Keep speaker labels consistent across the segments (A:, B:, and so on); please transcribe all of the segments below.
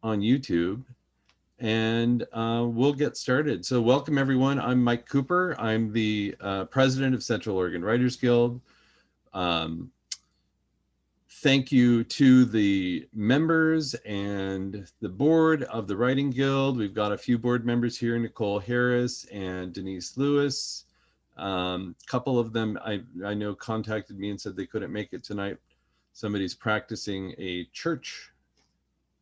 A: on YouTube, and we'll get started. So welcome everyone. I'm Mike Cooper. I'm the president of Central Oregon Writers Guild. Thank you to the members and the board of the Writing Guild. We've got a few board members here, Nicole Harris and Denise Lewis. A couple of them I know contacted me and said they couldn't make it tonight. Somebody's practicing a church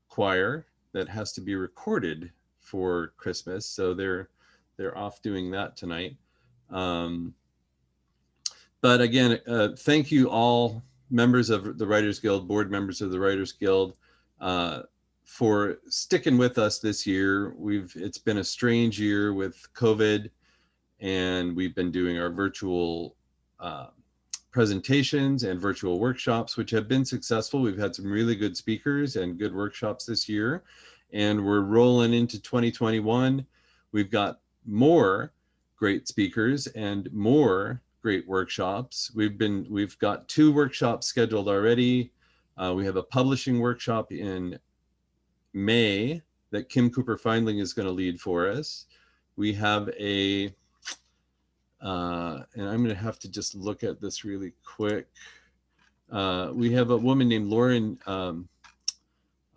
A: choir that has to be recorded for Christmas, so they're off doing that tonight. But again, thank you all members of the Writers Guild, board members of the Writers Guild, for sticking with us this year. It's been a strange year with COVID, and we've been doing our virtual presentations and virtual workshops, which have been successful. We've had some really good speakers and good workshops this year, and we're rolling into 2021. We've got more great speakers and more great workshops. We've got 2 workshops scheduled already. We have a publishing workshop in May that Kim Cooper Findling is going to lead for us. We have a and I'm going to have to just look at this really quick. We have a woman named Lauren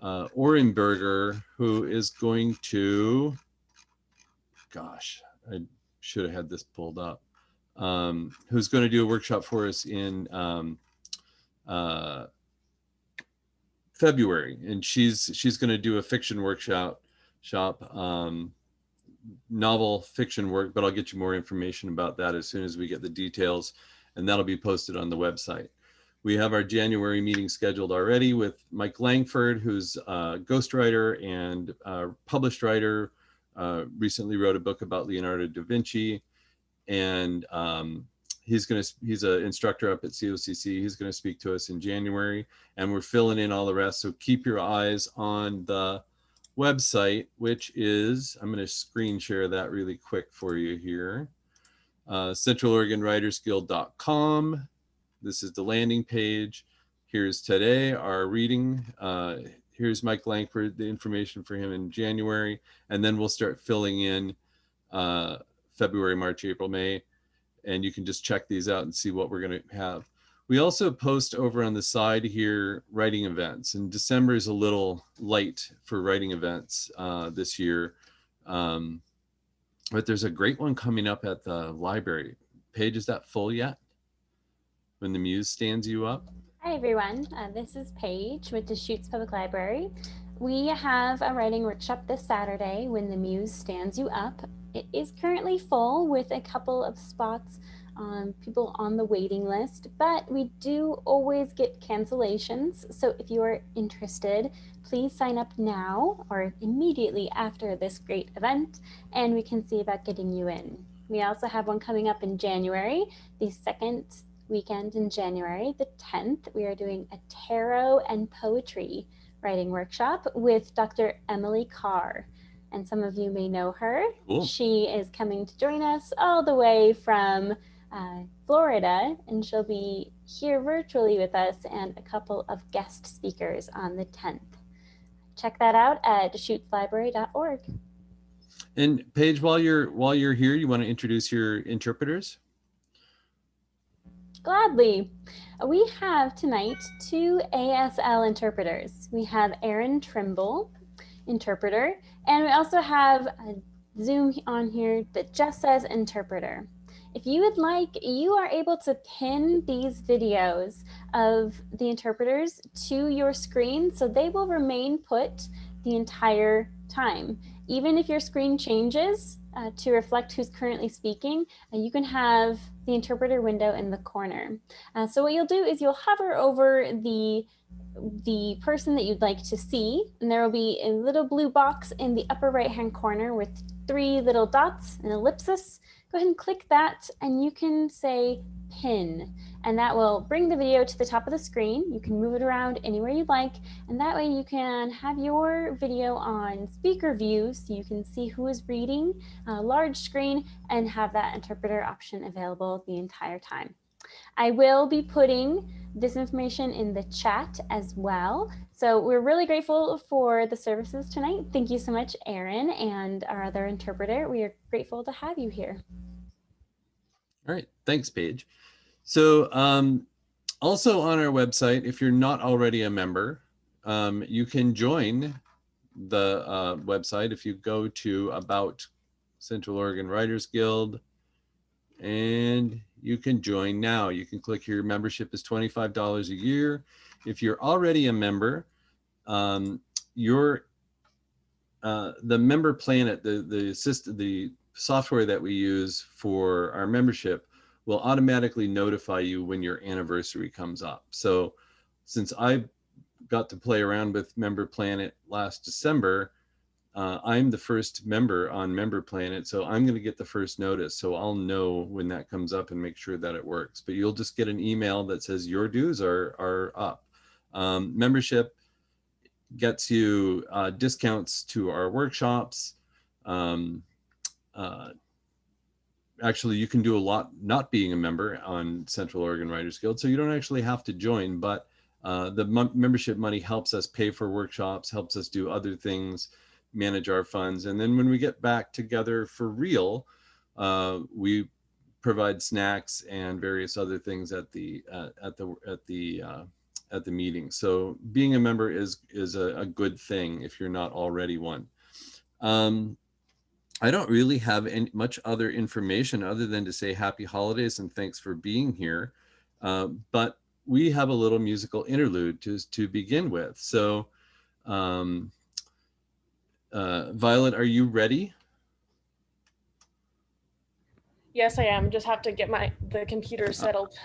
A: Orenberger, who is going to, gosh, I should have had this pulled up, who's going to do a workshop for us in February. And she's going to do a fiction workshop, novel fiction work, but I'll get you more information about that as soon as we get the details, and that'll be posted on the website. We have our January meeting scheduled already with Mike Langford, who's a ghostwriter and a published writer, recently wrote a book about Leonardo da Vinci, and he's an instructor up at COCC. He's going to speak to us in January, and we're filling in all the rest, so keep your eyes on the website, which is, I'm going to screen share that really quick for you here, CentralOregonWritersGuild.com. This is the landing page. Here's today, our reading. Here's Mike Langford, the information for him in January, and then we'll start filling in February, March, April, May, and you can just check these out and see what we're going to have. We also post over on the side here writing events, and December is a little light for writing events this year, but there's a great one coming up at the library. Paige, is that full yet? When the Muse Stands You Up?
B: Hi everyone, this is Paige with Deschutes Public Library. We have a writing workshop this Saturday, When the Muse Stands You Up. It is currently full with a couple of spots, people on the waiting list, but we do always get cancellations. So if you are interested, please sign up now or immediately after this great event, and we can see about getting you in. We also have one coming up in January, the second weekend in January, the 10th. We are doing a tarot and poetry writing workshop with Dr. Emily Carr. And some of you may know her.
A: Cool.
B: She is coming to join us all the way from Florida, and she'll be here virtually with us and a couple of guest speakers on the 10th. Check that out at DeschutesLibrary.org.
A: And Paige, while you're here, you want to introduce your interpreters?
B: Gladly. We have tonight 2 ASL interpreters. We have Erin Trimble, interpreter, and we also have a Zoom on here that just says interpreter. If you would like, you are able to pin these videos of the interpreters to your screen, so they will remain put the entire time. Even if your screen changes to reflect who's currently speaking, you can have the interpreter window in the corner. So what you'll do is you'll hover over the person that you'd like to see, and there will be a little blue box in the upper right hand corner with 3 little dots, an ellipsis. Go ahead and click that, and you can say pin, and that will bring the video to the top of the screen. You can move it around anywhere you'd like, and that way you can have your video on speaker view so you can see who is reading, large screen, and have that interpreter option available the entire time. I will be putting this information in the chat as well. So we're really grateful for the services tonight. Thank you so much, Aaron, and our other interpreter. We are grateful to have you here.
A: All right, thanks, Paige. So also on our website, if you're not already a member, you can join the website if you go to About Central Oregon Writers Guild, and you can join now. You can click here. Membership is $25 a year. If you're already a member, the Member Planet, the software that we use for our membership, will automatically notify you when your anniversary comes up. So since I got to play around with Member Planet last December, I'm the first member on Member Planet, so I'm going to get the first notice. So I'll know when that comes up and make sure that it works. But you'll just get an email that says your dues are up. Membership gets you discounts to our workshops. Actually, you can do a lot not being a member on Central Oregon Writers Guild, so you don't actually have to join, but the membership money helps us pay for workshops, helps us do other things, manage our funds. And then when we get back together for real, we provide snacks and various other things at the meeting. So being a member is a good thing if you're not already one. I don't really have much other information other than to say happy holidays and thanks for being here. But we have a little musical interlude to begin with. So Violet, are you ready?
C: Yes, I am. Just have to get the computer settled.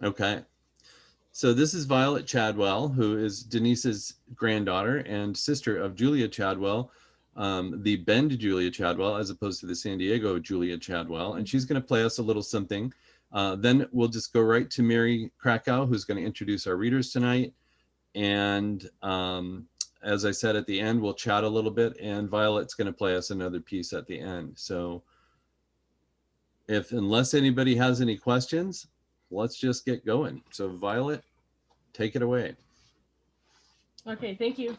A: Okay. So this is Violet Chadwell, who is Denise's granddaughter and sister of Julia Chadwell, the Bend Julia Chadwell, as opposed to the San Diego Julia Chadwell. And she's going to play us a little something. Then we'll just go right to Mary Krakow, who's going to introduce our readers tonight. And as I said at the end, we'll chat a little bit, and Violet's going to play us another piece at the end. So unless anybody has any questions, let's just get going. So Violet, take it away.
C: Okay, thank you.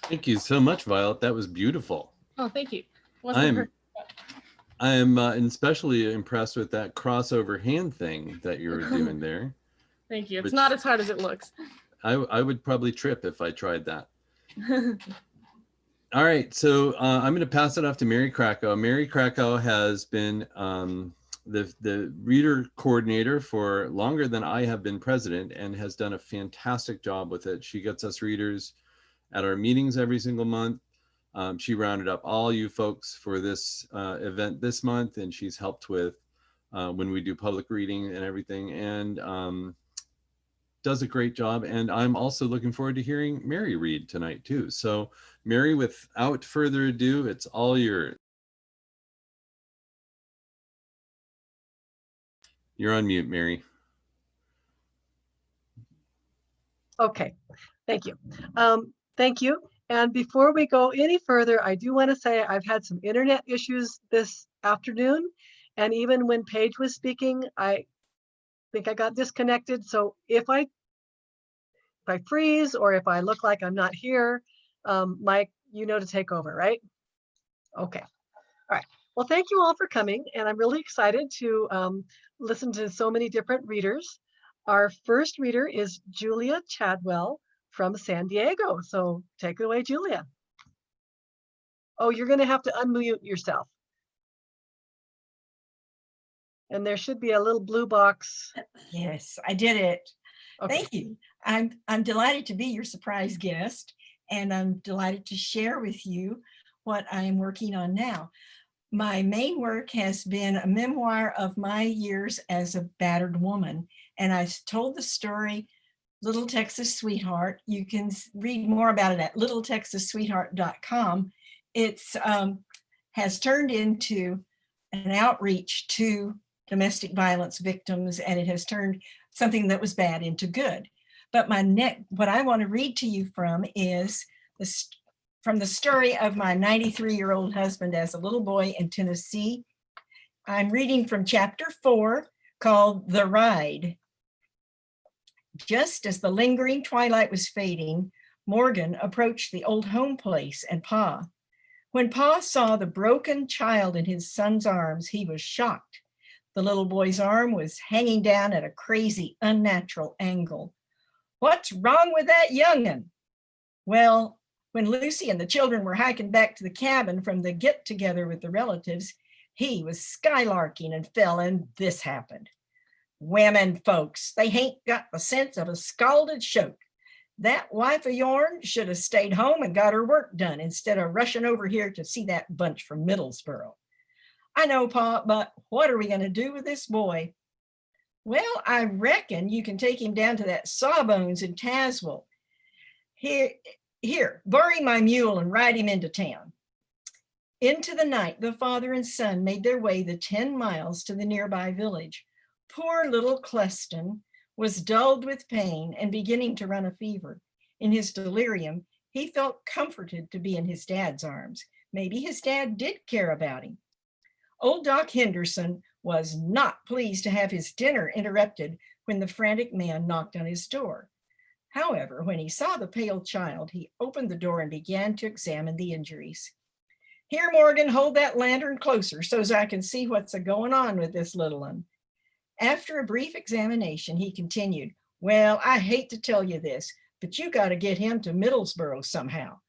A: Thank you so much, Violet. That was beautiful.
C: Oh, thank you. Wasn't hurt.
A: I'm especially impressed with that crossover hand thing that you were doing there.
C: Thank you. It's not as hard as it looks.
A: I would probably trip if I tried that. All right, so I'm going to pass it off to Mary Krakow. Mary Krakow has been the reader coordinator for longer than I have been president and has done a fantastic job with it. She gets us readers at our meetings every single month. She rounded up all you folks for this event this month, and she's helped with when we do public reading and everything, and does a great job. And I'm also looking forward to hearing Mary read tonight too. So Mary, without further ado, it's all yours. You're on mute, Mary.
D: Okay, thank you. Thank you. And before we go any further, I do want to say I've had some internet issues this afternoon. And even when Paige was speaking, I think I got disconnected. So if I freeze or if I look like I'm not here, Mike, you know to take over, right? Okay. All right. Well, thank you all for coming. And I'm really excited to listen to so many different readers. Our first reader is Julia Chadwell from San Diego. So take it away, Julia. Oh, you're going to have to unmute yourself. And there should be a little blue box.
E: Yes, I did it.
D: Okay.
E: Thank you. I'm delighted to be your surprise guest, and I'm delighted to share with you what I am working on now. My main work has been a memoir of my years as a battered woman, and I told the story Little Texas Sweetheart. You can read more about it at littletexassweetheart.com. It's has turned into an outreach to domestic violence victims, and it has turned something that was bad into good. But what I want to read to you from is from the story of my 93-year-old husband as a little boy in Tennessee. I'm reading from chapter 4 called The Ride. Just as the lingering twilight was fading, Morgan approached the old home place and Pa. When Pa saw the broken child in his son's arms, he was shocked. The little boy's arm was hanging down at a crazy, unnatural angle. "What's wrong with that young'un?" Well, when Lucy and the children were hiking back to the cabin from the get-together with the relatives, he was skylarking and fell, and this happened. Women folks, they hain't got the sense of a scalded shote. That wife of yourn should have stayed home and got her work done instead of rushing over here to see that bunch from Middlesboro. I know, Pa, but what are we going to do with this boy? Well, I reckon you can take him down to that Sawbones in Tazewell. Here, borrow my mule and ride him into town. Into the night, the father and son made their way the 10 miles to the nearby village. Poor little Cleston was dulled with pain and beginning to run a fever. In his delirium, he felt comforted to be in his dad's arms. Maybe his dad did care about him. Old Doc Henderson was not pleased to have his dinner interrupted when the frantic man knocked on his door. However, when he saw the pale child, he opened the door and began to examine the injuries. "Here, Morgan, hold that lantern closer so's I can see what's a-going on with this little one." After a brief examination, he continued, "Well, I hate to tell you this, but you got to get him to Middlesboro somehow.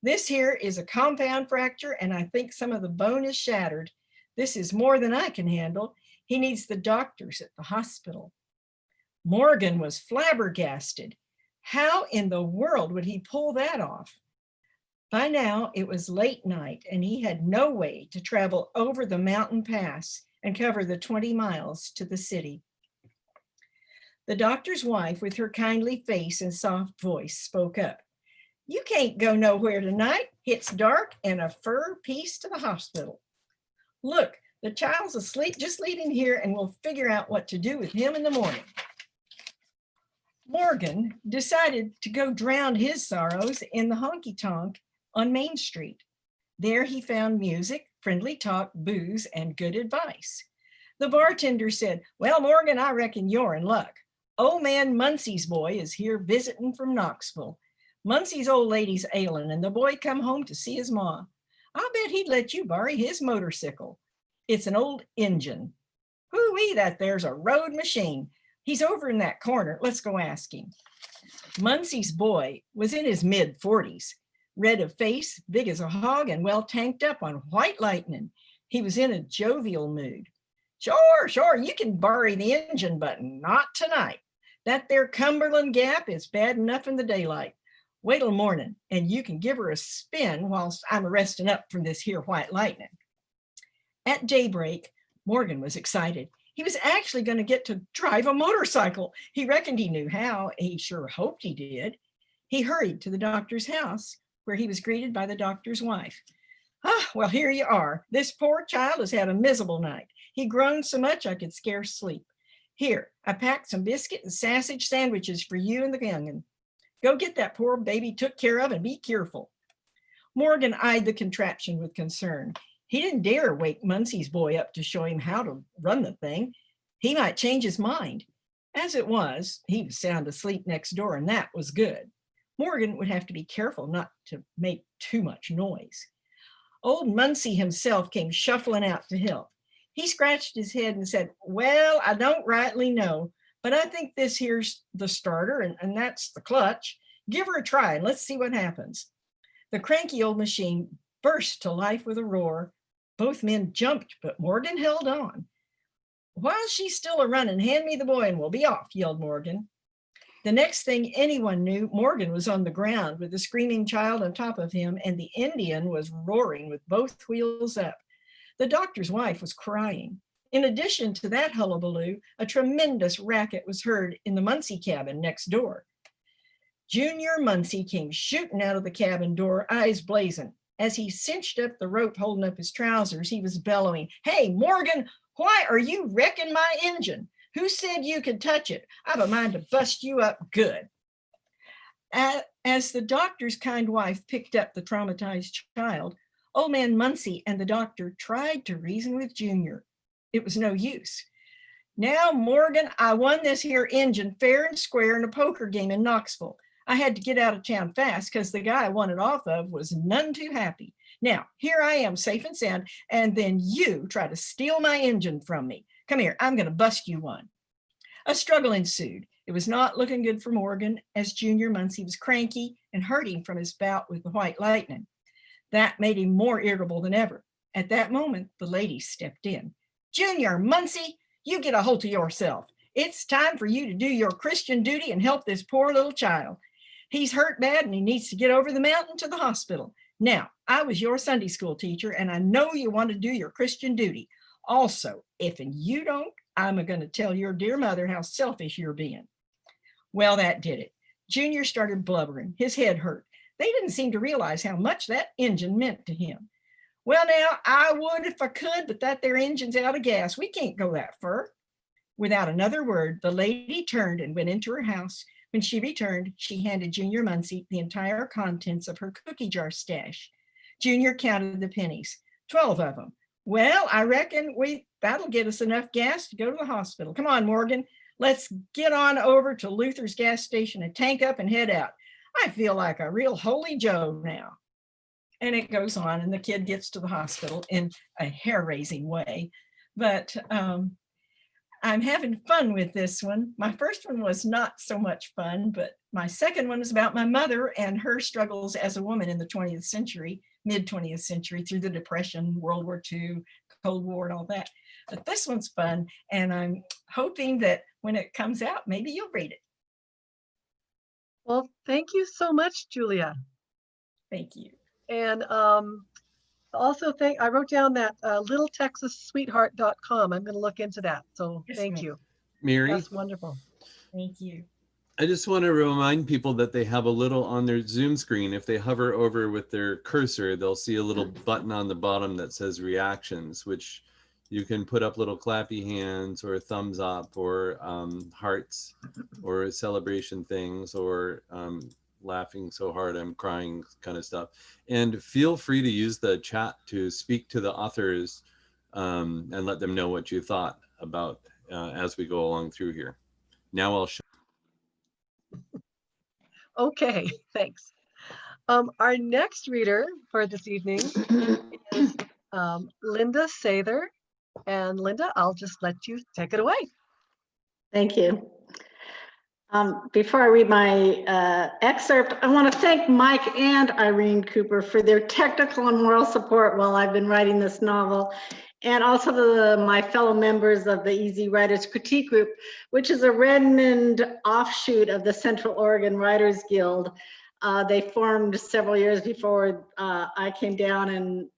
E: This here is a compound fracture, and I think some of the bone is shattered. This is more than I can handle. He needs the doctors at the hospital." Morgan was flabbergasted. How in the world would he pull that off? By now, it was late night, and he had no way to travel over the mountain pass and cover the 20 miles to the city. The doctor's wife, with her kindly face and soft voice, spoke up. "You can't go nowhere tonight. It's dark and a fur piece to the hospital. Look, the child's asleep. Just leave him here and we'll figure out what to do with him in the morning." Morgan decided to go drown his sorrows in the honky tonk on Main Street. There he found music, friendly talk, booze, and good advice. The bartender said, "Well, Morgan, I reckon you're in luck. Old man Munsey's boy is here visiting from Knoxville. Munsey's old lady's ailing, and the boy come home to see his ma. I bet he'd let you borrow his motorcycle. It's an old engine. Hoo-wee, that there's a road machine. He's over in that corner. Let's go ask him." Munsey's boy was in his mid-40s, red of face, big as a hog, and well tanked up on white lightning. He was in a jovial mood. "Sure, sure, you can borrow the engine, but not tonight. That there Cumberland Gap is bad enough in the daylight. Wait till morning, and you can give her a spin whilst I'm resting up from this here white lightning." At daybreak, Morgan was excited. He was actually going to get to drive a motorcycle. He reckoned he knew how. He sure hoped he did. He hurried to the doctor's house, where he was greeted by the doctor's wife. "Ah, well, here you are. This poor child has had a miserable night. He groaned so much I could scarce sleep. Here, I packed some biscuit and sausage sandwiches for you and the young'un. Go get that poor baby took care of and be careful." Morgan eyed the contraption with concern. He didn't dare wake Munsey's boy up to show him how to run the thing. He might change his mind. As it was, he was sound asleep next door, and that was good. Morgan would have to be careful not to make too much noise. Old Munsey himself came shuffling out to help. He scratched his head and said, "Well, I don't rightly know, but I think this here's the starter and that's the clutch. Give her a try and let's see what happens." The cranky old machine burst to life with a roar. Both men jumped, but Morgan held on. "While she's still a-running, hand me the boy and we'll be off," yelled Morgan. The next thing anyone knew, Morgan was on the ground with the screaming child on top of him, and the Indian was roaring with both wheels up. The doctor's wife was crying. In addition to that hullabaloo, a tremendous racket was heard in the Munsey cabin next door. Junior Munsey came shooting out of the cabin door, eyes blazing. As he cinched up the rope holding up his trousers, he was bellowing, "Hey, Morgan, why are you wrecking my engine? Who said you could touch it? I've a mind to bust you up good." As the doctor's kind wife picked up the traumatized child, old man Munsey and the doctor tried to reason with Junior. It was no use. "Now, Morgan, I won this here engine fair and square in a poker game in Knoxville. I had to get out of town fast because the guy I won it off of was none too happy. Now, here I am safe and sound, and then you try to steal my engine from me. Come here, I'm going to bust you one." A struggle ensued. It was not looking good for Morgan, as Junior Munsey was cranky and hurting from his bout with the white lightning. That made him more irritable than ever. At that moment, the lady stepped in. "Junior Munsey, you get a hold of yourself. It's time for you to do your Christian duty and help this poor little child. He's hurt bad and he needs to get over the mountain to the hospital. Now, I was your Sunday school teacher and I know you want to do your Christian duty. Also, if you don't, I'm going to tell your dear mother how selfish you're being." Well, that did it. Junior started blubbering. His head hurt. They didn't seem to realize how much that engine meant to him. "Well, now, I would if I could, but that there engine's out of gas. We can't go that far." Without another word, the lady turned and went into her house. When she returned, she handed Junior Munsey the entire contents of her cookie jar stash. Junior counted the pennies, 12 of them. "Well, I reckon that'll get us enough gas to go to the hospital. Come on, Morgan, let's get on over to Luther's gas station and tank up and head out. I feel like a real holy Joe now." And it goes on, and the kid gets to the hospital in a hair-raising way. But I'm having fun with this one. My first one was not so much fun, but my second one is about my mother and her struggles as a woman in the 20th century, mid-20th century, through the Depression, World War II, Cold War, and all that. But this one's fun, and I'm hoping that when it comes out, maybe you'll read it.
D: Well, thank you so much, Julia.
E: Thank you.
D: And also I wrote down that littletexassweetheart.com. I'm going to look into that. So
E: Yes,
D: thank
E: ma'am.
D: you.
A: Mary,
D: That's wonderful.
E: Thank you.
A: I just want to remind people that they have a little on their Zoom screen. If they hover over with their cursor, they'll see a little button on the bottom that says reactions, which You can put up little clappy hands or thumbs up or hearts or celebration things or laughing so hard I'm crying kind of stuff. And feel free to use the chat to speak to the authors and let them know what you thought about as we go along through here. Now I'll show.
D: Okay, thanks. Our next reader for this evening is Linda Sather. And Linda, I'll just let you take it away.
F: Thank you. Before I read my excerpt, I want to thank Mike and Irene Cooper for their technical and moral support while I've been writing this novel, and also my fellow members of the Easy Writers Critique Group, which is a Redmond offshoot of the Central Oregon Writers Guild. They formed several years before I came down and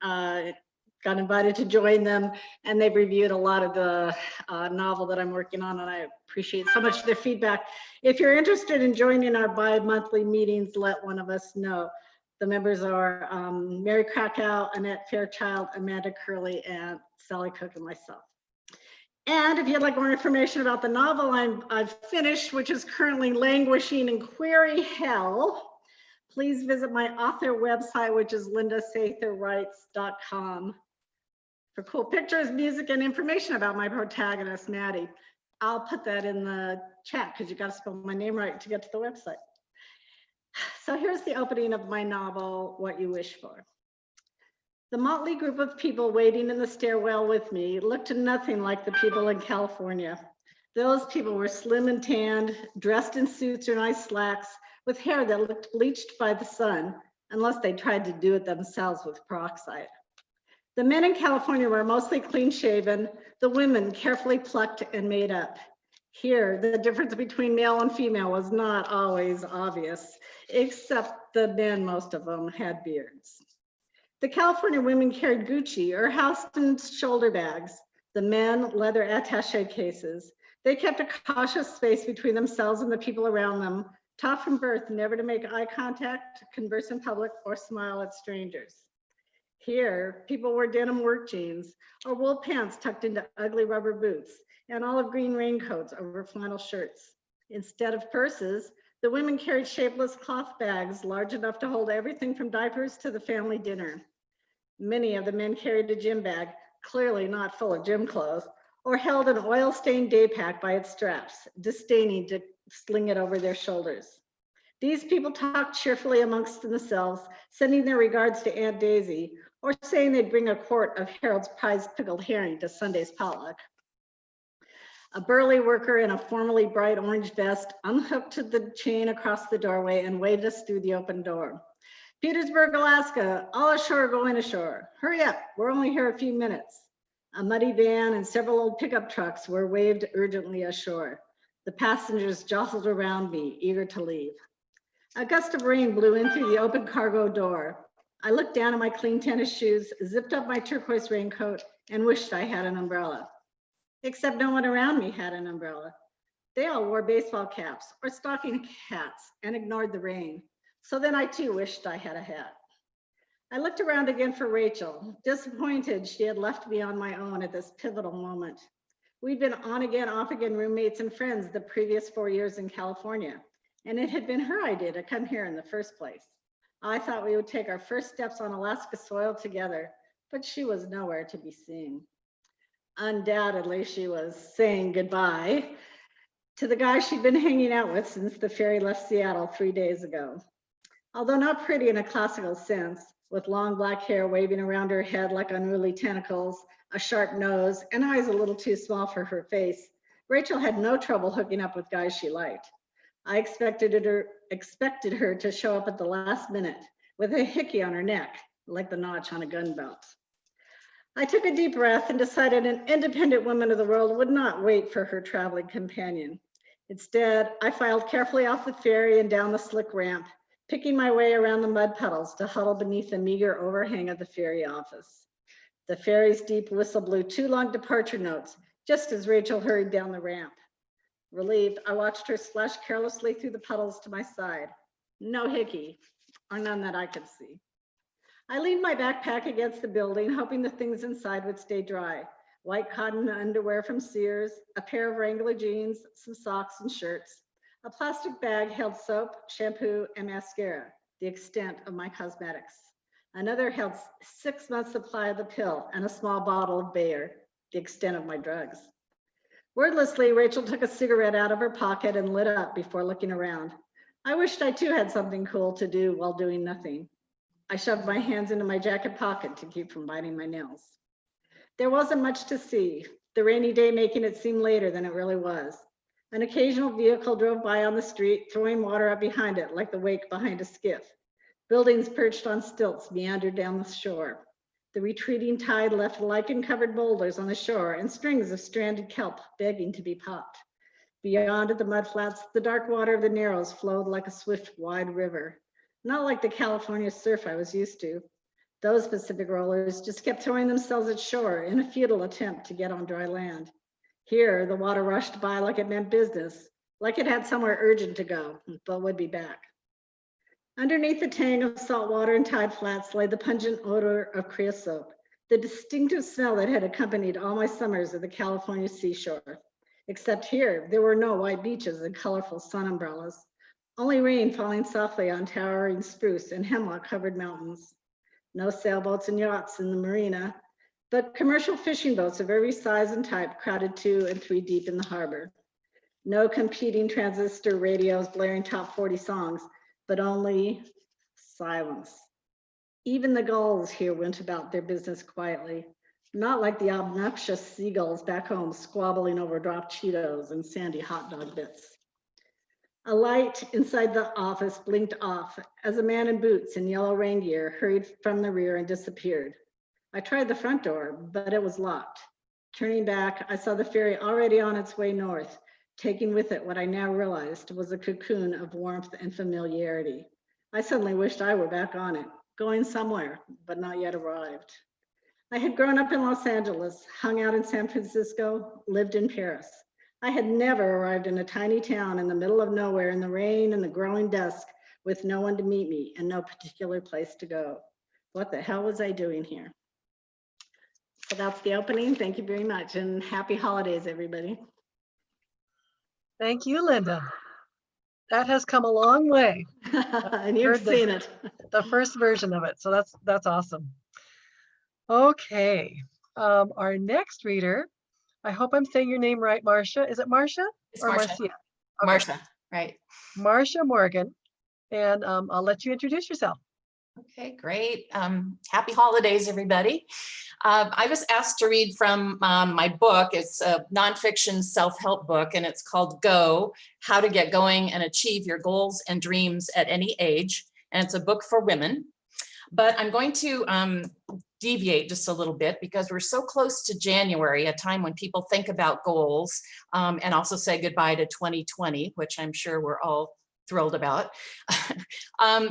F: got invited to join them, and they've reviewed a lot of the novel that I'm working on, and I appreciate so much their feedback. If you're interested in joining our bi-monthly meetings, let one of us know. The members are Mary Krakow, Annette Fairchild, Amanda Curley, and Sally Cook, and myself. And if you'd like more information about the novel I've finished, which is currently languishing in query hell, please visit my author website, which is lindasatherwrites.com. For cool pictures, music, and information about my protagonist, Maddie. I'll put that in the chat because you got to spell my name right to get to the website. So here's the opening of my novel, What You Wish For. The motley group of people waiting in the stairwell with me looked nothing like the people in California. Those people were slim and tanned, dressed in suits or nice slacks, with hair that looked bleached by the sun, unless they tried to do it themselves with peroxide. The men in California were mostly clean shaven, the women carefully plucked and made up. Here, the difference between male and female was not always obvious, except the men, most of them, had beards. The California women carried Gucci or Houston shoulder bags. The men, leather attaché cases. They kept a cautious space between themselves and the people around them, taught from birth never to make eye contact, converse in public, or smile at strangers. Here, people wore denim work jeans or wool pants tucked into ugly rubber boots and olive green raincoats over flannel shirts. Instead of purses, the women carried shapeless cloth bags large enough to hold everything from diapers to the family dinner. Many of the men carried a gym bag, clearly not full of gym clothes, or held an oil-stained day pack by its straps, disdaining to sling it over their shoulders. These people talked cheerfully amongst themselves, sending their regards to Aunt Daisy, or saying they'd bring a quart of Harold's prized pickled herring to Sunday's potluck. A burly worker in a formally bright orange vest unhooked the chain across the doorway and waved us through the open door. Petersburg, Alaska, all ashore going ashore. Hurry up, we're only here a few minutes. A muddy van and several old pickup trucks were waved urgently ashore. The passengers jostled around me, eager to leave. A gust of rain blew in through the open cargo door. I looked down at my clean tennis shoes, zipped up my turquoise raincoat, and wished I had an umbrella. Except no one around me had an umbrella. They all wore baseball caps or stocking hats and ignored the rain. So then I too wished I had a hat. I looked around again for Rachel, disappointed she had left me on my own at this pivotal moment. We'd been on again, off again roommates and friends the previous 4 years in California, and it had been her idea to come here in the first place. I thought we would take our first steps on Alaska soil together, but she was nowhere to be seen. Undoubtedly, she was saying goodbye to the guy she'd been hanging out with since the ferry left Seattle 3 days ago. Although not pretty in a classical sense, with long black hair waving around her head like unruly tentacles, a sharp nose, and eyes a little too small for her face, Rachel had no trouble hooking up with guys she liked. I expected her to show up at the last minute with a hickey on her neck, like the notch on a gun belt. I took a deep breath and decided an independent woman of the world would not wait for her traveling companion. Instead, I filed carefully off the ferry and down the slick ramp, picking my way around the mud puddles to huddle beneath the meager overhang of the ferry office. The ferry's deep whistle blew 2 long departure notes, just as Rachel hurried down the ramp. Relieved, I watched her splash carelessly through the puddles to my side. No hickey, or none that I could see. I leaned my backpack against the building, hoping the things inside would stay dry. white cotton underwear from Sears, a pair of Wrangler jeans, some socks and shirts. A plastic bag held soap, shampoo, and mascara, the extent of my cosmetics. Another held 6 months supply of the pill and a small bottle of Bayer, the extent of my drugs. Wordlessly, Rachel took a cigarette out of her pocket and lit up before looking around. I wished I too had something cool to do while doing nothing. I shoved my hands into my jacket pocket to keep from biting my nails. There wasn't much to see, the rainy day making it seem later than it really was. An occasional vehicle drove by on the street, throwing water up behind it like the wake behind a skiff. Buildings perched on stilts meandered down the shore. The retreating tide left lichen-covered boulders on the shore and strings of stranded kelp begging to be popped. Beyond at the mudflats, the dark water of the Narrows flowed like a swift, wide river. Not like the California surf I was used to. Those Pacific rollers just kept throwing themselves at shore in a futile attempt to get on dry land. Here, the water rushed by like it meant business, like it had somewhere urgent to go, but would be back. Underneath the tang of salt water and tide flats lay the pungent odor of creosote, the distinctive smell that had accompanied all my summers at the California seashore. Except here, there were no white beaches and colorful sun umbrellas, only rain falling softly on towering spruce and hemlock-covered mountains. No sailboats and yachts in the marina, but commercial fishing boats of every size and type crowded 2 and 3 deep in the harbor. No competing transistor radios blaring top 40 songs, but only silence. Even the gulls here went about their business quietly, not like the obnoxious seagulls back home squabbling over dropped Cheetos and sandy hot dog bits. A light inside the office blinked off as a man in boots and yellow rain gear hurried from the rear and disappeared. I tried the front door, but it was locked. Turning back, I saw the ferry already on its way north, taking with it what I now realized was a cocoon of warmth and familiarity. I suddenly wished I were back on it, going somewhere, but not yet arrived. I had grown up in Los Angeles, hung out in San Francisco, lived in Paris. I had never arrived in a tiny town in the middle of nowhere in the rain and the growing dusk with no one to meet me and no particular place to go. What the hell was I doing here? So that's the opening. Thank you very much and happy holidays, everybody.
D: Thank you, Linda. That has come a long way.
F: And you've seen it.
D: The first version of it. So that's awesome. Okay. Our next reader, I hope I'm saying your name right, Marcia. Is it Marcia or
G: Marcia.
D: Marcia? Okay.
G: Marcia, right.
D: Marcia Morgan. And I'll let you introduce yourself.
G: Okay, great. Happy holidays, everybody. I was asked to read from my book. It's a nonfiction self-help book, and it's called Go, How to Get Going and Achieve Your Goals and Dreams at Any Age. And it's a book for women. But I'm going to deviate just a little bit because we're so close to January, a time when people think about goals and also say goodbye to 2020, which I'm sure we're all thrilled about.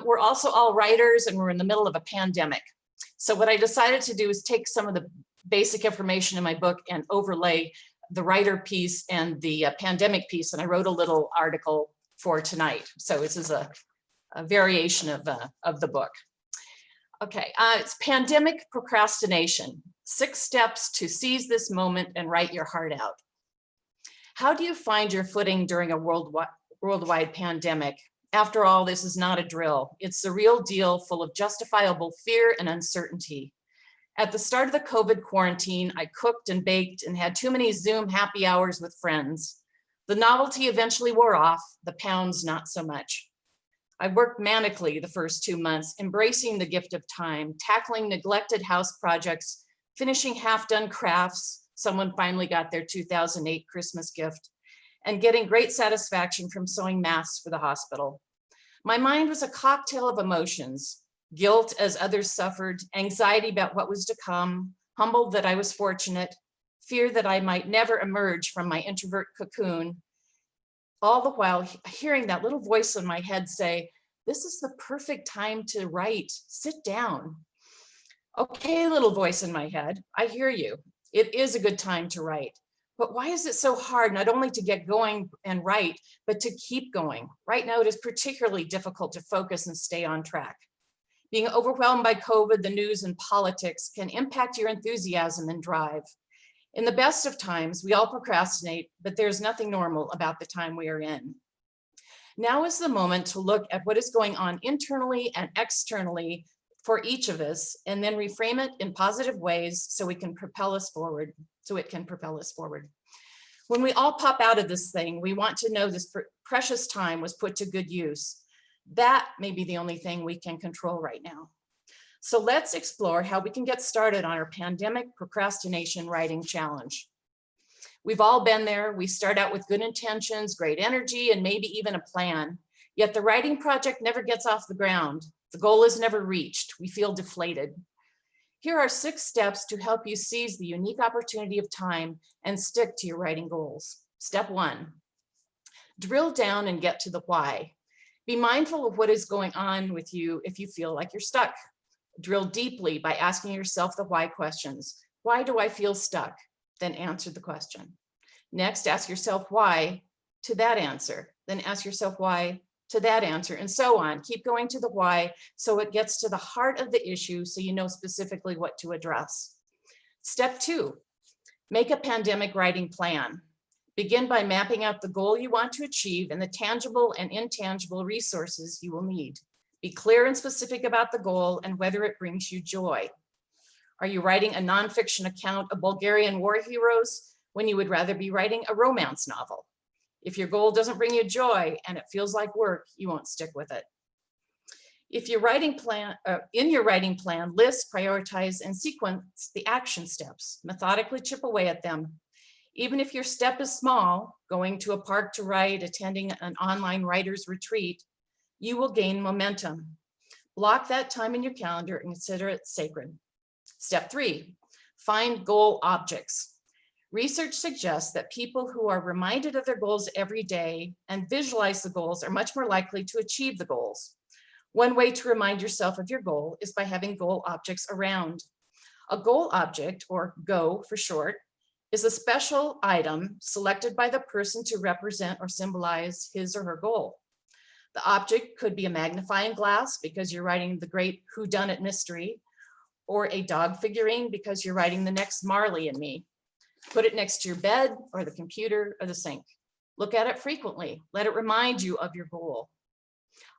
G: We're also all writers and we're in the middle of a pandemic. So what I decided to do is take some of the basic information in my book and overlay the writer piece and the pandemic piece. And I wrote a little article for tonight. So this is a variation of the book. Okay, it's pandemic procrastination. 6 steps to seize this moment and write your heart out. How do you find your footing during a worldwide pandemic? After all, this is not a drill. It's the real deal, full of justifiable fear and uncertainty. At the start of the COVID quarantine, I cooked and baked and had too many Zoom happy hours with friends. The novelty eventually wore off, the pounds not so much. I worked manically the first 2 months, embracing the gift of time, tackling neglected house projects, finishing half-done crafts. Someone finally got their 2008 Christmas gift, and getting great satisfaction from sewing masks for the hospital. My mind was a cocktail of emotions: guilt as others suffered, anxiety about what was to come, humbled that I was fortunate, fear that I might never emerge from my introvert cocoon, all the while hearing that little voice in my head say, "This is the perfect time to write, sit down." Okay, little voice in my head, I hear you. It is a good time to write. But why is it so hard not only to get going and write, but to keep going? Right now, it is particularly difficult to focus and stay on track. Being overwhelmed by COVID, the news, and politics can impact your enthusiasm and drive. In the best of times, we all procrastinate, but there's nothing normal about the time we are in. Now is the moment to look at what is going on internally and externally for each of us, and then reframe it in positive ways so it can propel us forward. When we all pop out of this thing, we want to know this precious time was put to good use. That may be the only thing we can control right now. So let's explore how we can get started on our pandemic procrastination writing challenge. We've all been there. We start out with good intentions, great energy, and maybe even a plan. Yet the writing project never gets off the ground. The goal is never reached. We feel deflated. Here are 6 steps to help you seize the unique opportunity of time and stick to your writing goals. Step 1, drill down and get to the why. Be mindful of what is going on with you if you feel like you're stuck. Drill deeply by asking yourself the why questions. Why do I feel stuck? Then answer the question. Next, ask yourself why to that answer. Then ask yourself why to that answer, and so on. Keep going to the why so it gets to the heart of the issue so you know specifically what to address. Step 2, make a pandemic writing plan. Begin by mapping out the goal you want to achieve and the tangible and intangible resources you will need. Be clear and specific about the goal and whether it brings you joy. Are you writing a nonfiction account of Bulgarian war heroes when you would rather be writing a romance novel? If your goal doesn't bring you joy and it feels like work, you won't stick with it. If your writing plan, in your writing plan, list, prioritize, and sequence the action steps. Methodically chip away at them. Even if your step is small, going to a park to write, attending an online writer's retreat, you will gain momentum. Block that time in your calendar and consider it sacred. Step 3, find goal objects. Research suggests that people who are reminded of their goals every day and visualize the goals are much more likely to achieve the goals. One way to remind yourself of your goal is by having goal objects around. A goal object, or GO for short, is a special item selected by the person to represent or symbolize his or her goal. The object could be a magnifying glass because you're writing the great whodunit mystery, or a dog figurine because you're writing the next Marley and Me. Put it next to your bed or the computer or the sink. Look at it frequently. Let it remind you of your goal.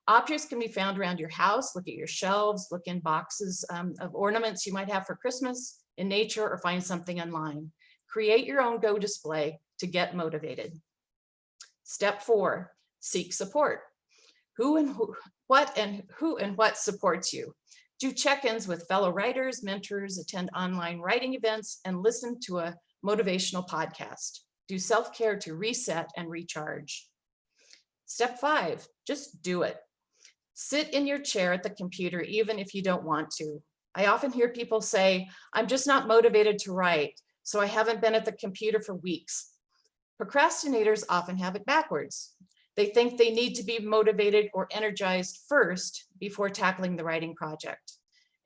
G: Objects can be found around your house. Look at your shelves, look in boxes of ornaments you might have for Christmas, in nature, or find something online. Create your own Go display to get motivated. Step 4, seek support. Who and what supports you? Do check-ins with fellow writers, mentors, attend online writing events, and listen to a motivational podcast. Do self-care to reset and recharge. Step 5, just do it. Sit in your chair at the computer even if you don't want to. I often hear people say, I'm just not motivated to write, so I haven't been at the computer for weeks. Procrastinators often have it backwards. They think they need to be motivated or energized first before tackling the writing project.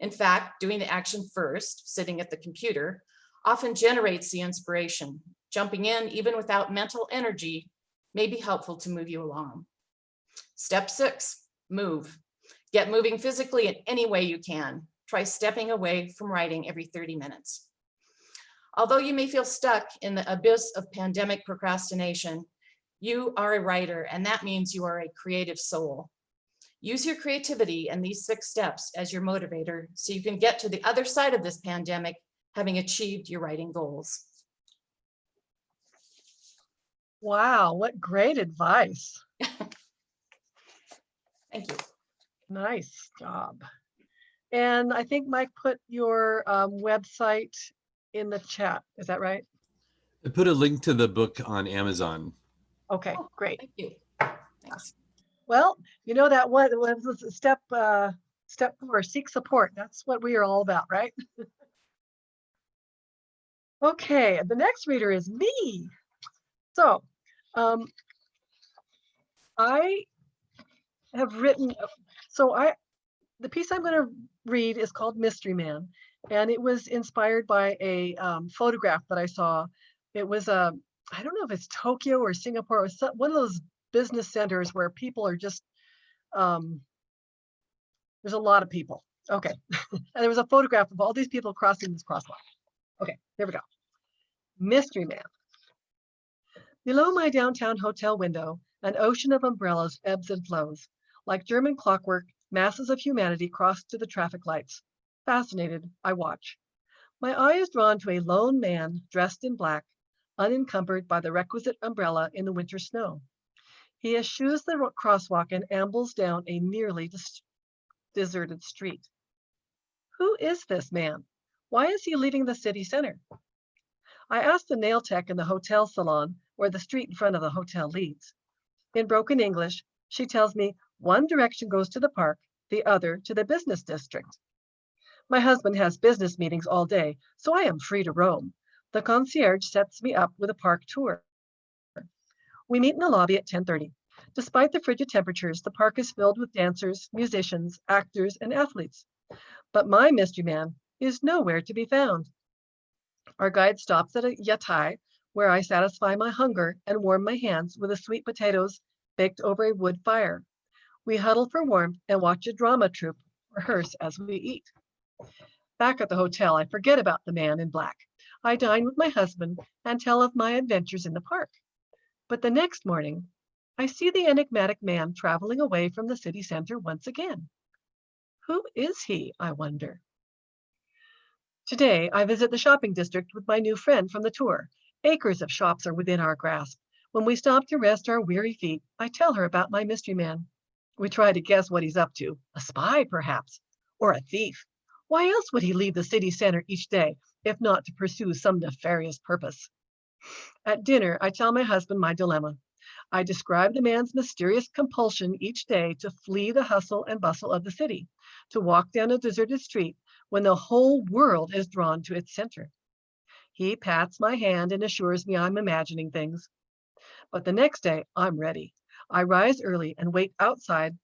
G: In fact, doing the action first, sitting at the computer, often generates the inspiration. Jumping in, even without mental energy, may be helpful to move you along. Step 6, move. Get moving physically in any way you can. Try stepping away from writing every 30 minutes. Although you may feel stuck in the abyss of pandemic procrastination, you are a writer, and that means you are a creative soul. Use your creativity and these 6 steps as your motivator so you can get to the other side of this pandemic having achieved your writing goals.
D: Wow, what great advice.
G: Thank you.
D: Nice job. And I think Mike put your website in the chat. Is that right?
A: I put a link to the book on Amazon.
D: Okay, great.
G: Thank you. Thanks.
D: Well, you know that one was step 4, seek support. That's what we are all about, right? Okay, the next reader is me. So I have written, the piece I'm going to read is called Mystery Man, and it was inspired by a photograph that I saw. It was I don't know if it's Tokyo or Singapore, or one of those business centers where people are just, there's a lot of people. Okay, and there was a photograph of all these people crossing this crosswalk. Okay, there we go. Mystery Man. Below my downtown hotel window, an ocean of umbrellas ebbs and flows. Like German clockwork, masses of humanity cross to the traffic lights. Fascinated, I watch. My eye is drawn to a lone man dressed in black, unencumbered by the requisite umbrella in the winter snow. He eschews the crosswalk and ambles down a nearly deserted street. Who is this man? Why is he leaving the city center? I asked the nail tech in the hotel salon where the street in front of the hotel leads. In broken English, she tells me one direction goes to the park, the other to the business district. My husband has business meetings all day, so I am free to roam. The concierge sets me up with a park tour. We meet in the lobby at 10:30. Despite the frigid temperatures, the park is filled with dancers, musicians, actors, and athletes. But my mystery man is nowhere to be found. Our guide stops at a yatai, where I satisfy my hunger and warm my hands with the sweet potatoes baked over a wood fire. We huddle for warmth and watch a drama troupe rehearse as we eat. Back at the hotel, I forget about the man in black. I dine with my husband and tell of my adventures in the park. But the next morning, I see the enigmatic man traveling away from the city center once again. Who is he, I wonder? Today, I visit the shopping district with my new friend from the tour. Acres of shops are within our grasp. When we stop to rest our weary feet, I tell her about my mystery man. We try to guess what he's up to. A spy, perhaps, or a thief. Why else would he leave the city center each day, if not to pursue some nefarious purpose? At dinner, I tell my husband my dilemma. I describe the man's mysterious compulsion each day to flee the hustle and bustle of the city, to walk down a deserted street when the whole world is drawn to its center. He pats my hand and assures me I'm imagining things. But the next day, I'm ready. I rise early and wait inside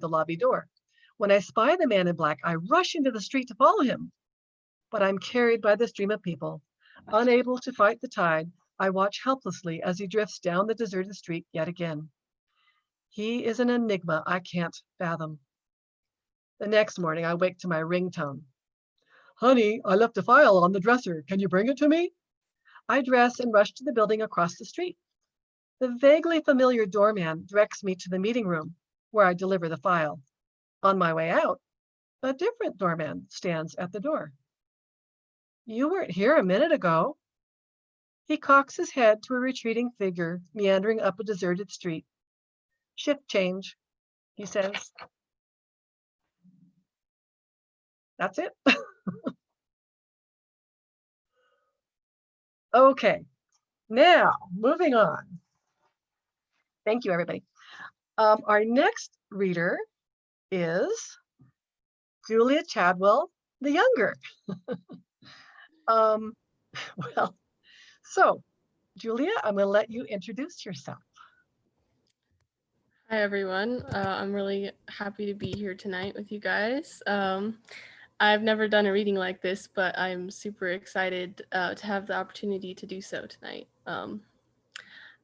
D: the lobby door. When I spy the man in black, I rush into the street to follow him. But I'm carried by the stream of people. Unable to fight the tide, I watch helplessly as he drifts down the deserted street yet again. He is an enigma I can't fathom. The next morning, I wake to my ringtone. Honey, I left a file on the dresser. Can you bring it to me? I dress and rush to the building across the street. The vaguely familiar doorman directs me to the meeting room, where I deliver the file. On my way out, a different doorman stands at the door. You weren't here a minute ago. He cocks his head to a retreating figure meandering up a deserted street. Shift change, he says. That's it. Okay, now moving on. Thank you, everybody. Our next reader is Julia Chadwell, the younger. So Julia, I'm going to let you introduce yourself.
C: Hi, everyone. I'm really happy to be here tonight with you guys. I've never done a reading like this, but I'm super excited to have the opportunity to do so tonight.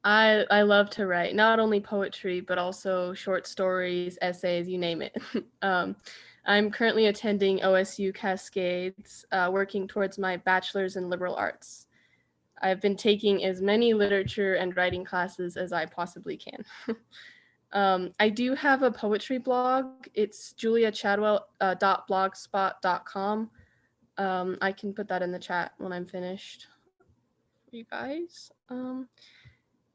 C: I love to write, not only poetry, but also short stories, essays, you name it. I'm currently attending OSU Cascades, working towards my bachelor's in liberal arts. I've been taking as many literature and writing classes as I possibly can. I do have a poetry blog. It's juliachadwell.blogspot.com. I can put that in the chat when I'm finished for you guys.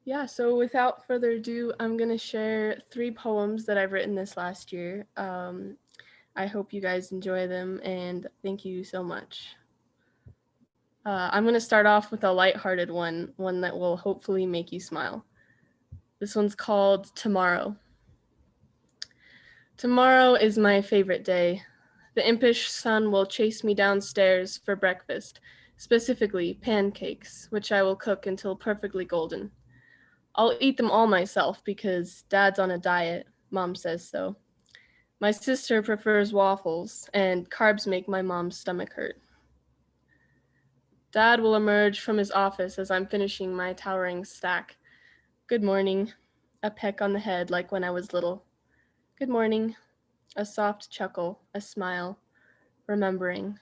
C: Yeah, so without further ado, I'm going to share 3 poems that I've written this last year. I hope you guys enjoy them, and thank you so much. I'm going to start off with a lighthearted one that will hopefully make you smile. This one's called Tomorrow. Tomorrow is my favorite day. The impish sun will chase me downstairs for breakfast, specifically pancakes, which I will cook until perfectly golden. I'll eat them all myself because Dad's on a diet, Mom says so. My sister prefers waffles, and carbs make my mom's stomach hurt. Dad will emerge from his office as I'm finishing my towering stack. Good morning. A peck on the head like when I was little. Good morning. A soft chuckle, a smile, remembering.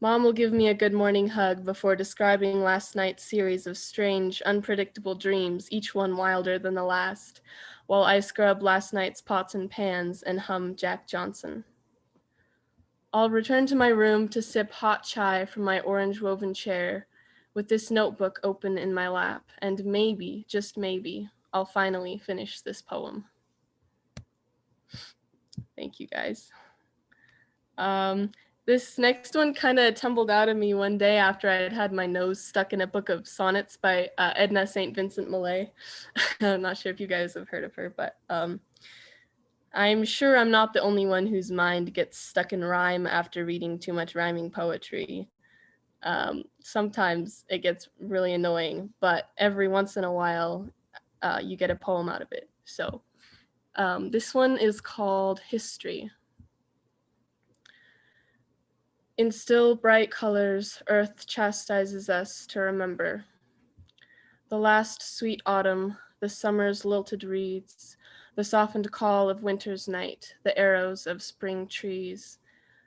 C: Mom will give me a good morning hug before describing last night's series of strange, unpredictable dreams, each one wilder than the last, while I scrub last night's pots and pans and hum Jack Johnson. I'll return to my room to sip hot chai from my orange woven chair, with this notebook open in my lap, and maybe, just maybe, I'll finally finish this poem. Thank you, guys. This next one kind of tumbled out of me one day after I had my nose stuck in a book of sonnets by Edna St. Vincent Millay. I'm not sure if you guys have heard of her, but I'm sure I'm not the only one whose mind gets stuck in rhyme after reading too much rhyming poetry. Sometimes it gets really annoying, but every once in a while you get a poem out of it. So this one is called History. In still bright colors, earth chastises us to remember. The last sweet autumn, the summer's lilted reeds, the softened call of winter's night, the arrows of spring trees,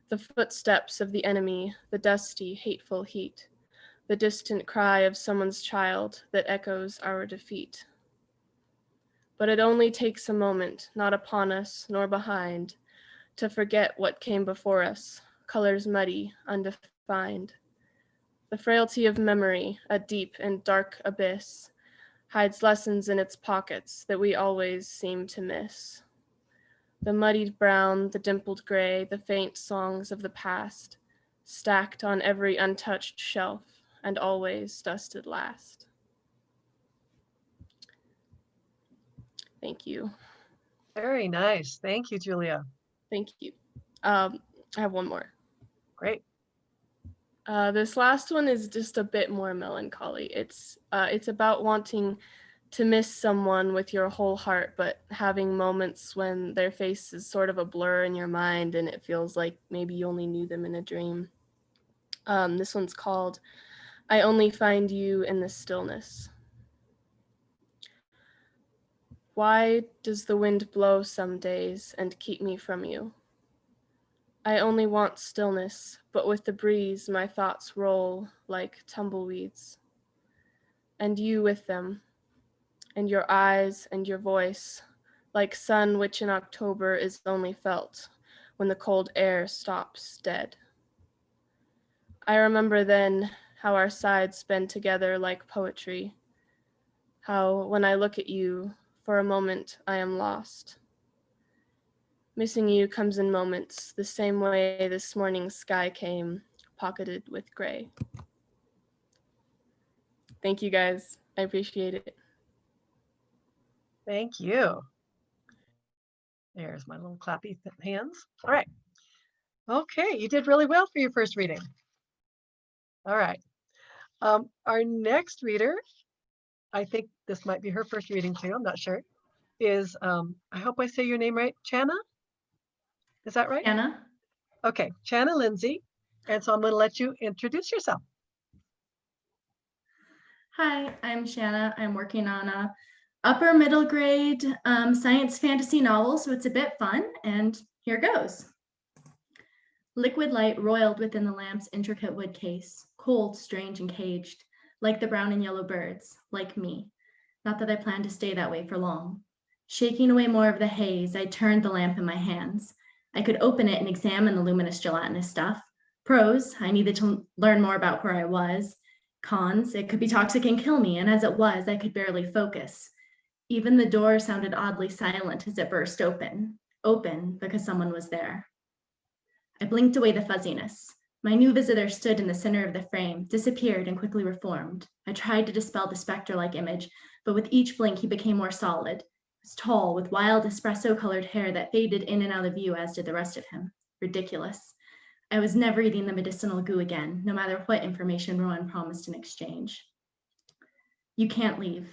C: the footsteps of the enemy, the dusty, hateful heat, the distant cry of someone's child that echoes our defeat. But it only takes a moment, not upon us nor behind, to forget what came before us, colors muddy, undefined. The frailty of memory, a deep and dark abyss, hides lessons in its pockets that we always seem to miss. The muddied brown, the dimpled gray, the faint songs of the past, stacked on every untouched shelf and always dusted last. Thank you.
D: Very nice. Thank you, Julia.
C: Thank you. I have one more.
D: Great.
C: This last one is just a bit more melancholy. It's about wanting to miss someone with your whole heart, but having moments when their face is sort of a blur in your mind and it feels like maybe you only knew them in a dream. This one's called I Only Find You in the Stillness. Why does the wind blow some days and keep me from you? I only want stillness, but with the breeze my thoughts roll like tumbleweeds. And you with them, and your eyes and your voice, like sun which in October is only felt when the cold air stops dead. I remember then how our sides bend together like poetry, how when I look at you, for a moment I am lost. Missing you comes in moments, the same way this morning's sky came, pocketed with gray. Thank you, guys. I appreciate it.
D: Thank you. There's my little clappy hands. All right. Okay, you did really well for your first reading. All right. Our next reader, I think this might be her first reading too, I'm not sure, is, I hope I say your name right, Channa? Is that right?
H: Anna.
D: Okay, Channa Lindsay. And so I'm going to let you introduce yourself.
H: Hi, I'm Shanna. I'm working on a upper middle grade science fantasy novel, so it's a bit fun, and here goes. Liquid light roiled within the lamp's intricate wood case, cold, strange, and caged, like the brown and yellow birds, like me. Not that I plan to stay that way for long. Shaking away more of the haze, I turned the lamp in my hands. I could open it and examine the luminous gelatinous stuff. Pros, I needed to learn more about where I was. Cons, it could be toxic and kill me, and as it was, I could barely focus. Even the door sounded oddly silent as it burst open because someone was there. I blinked away the fuzziness. My new visitor stood in the center of the frame, disappeared, and quickly reformed. I tried to dispel the specter-like image, but with each blink, he became more solid. He was tall, with wild espresso-colored hair that faded in and out of view, as did the rest of him. Ridiculous. I was never eating the medicinal goo again, no matter what information Rowan promised in exchange. You can't leave.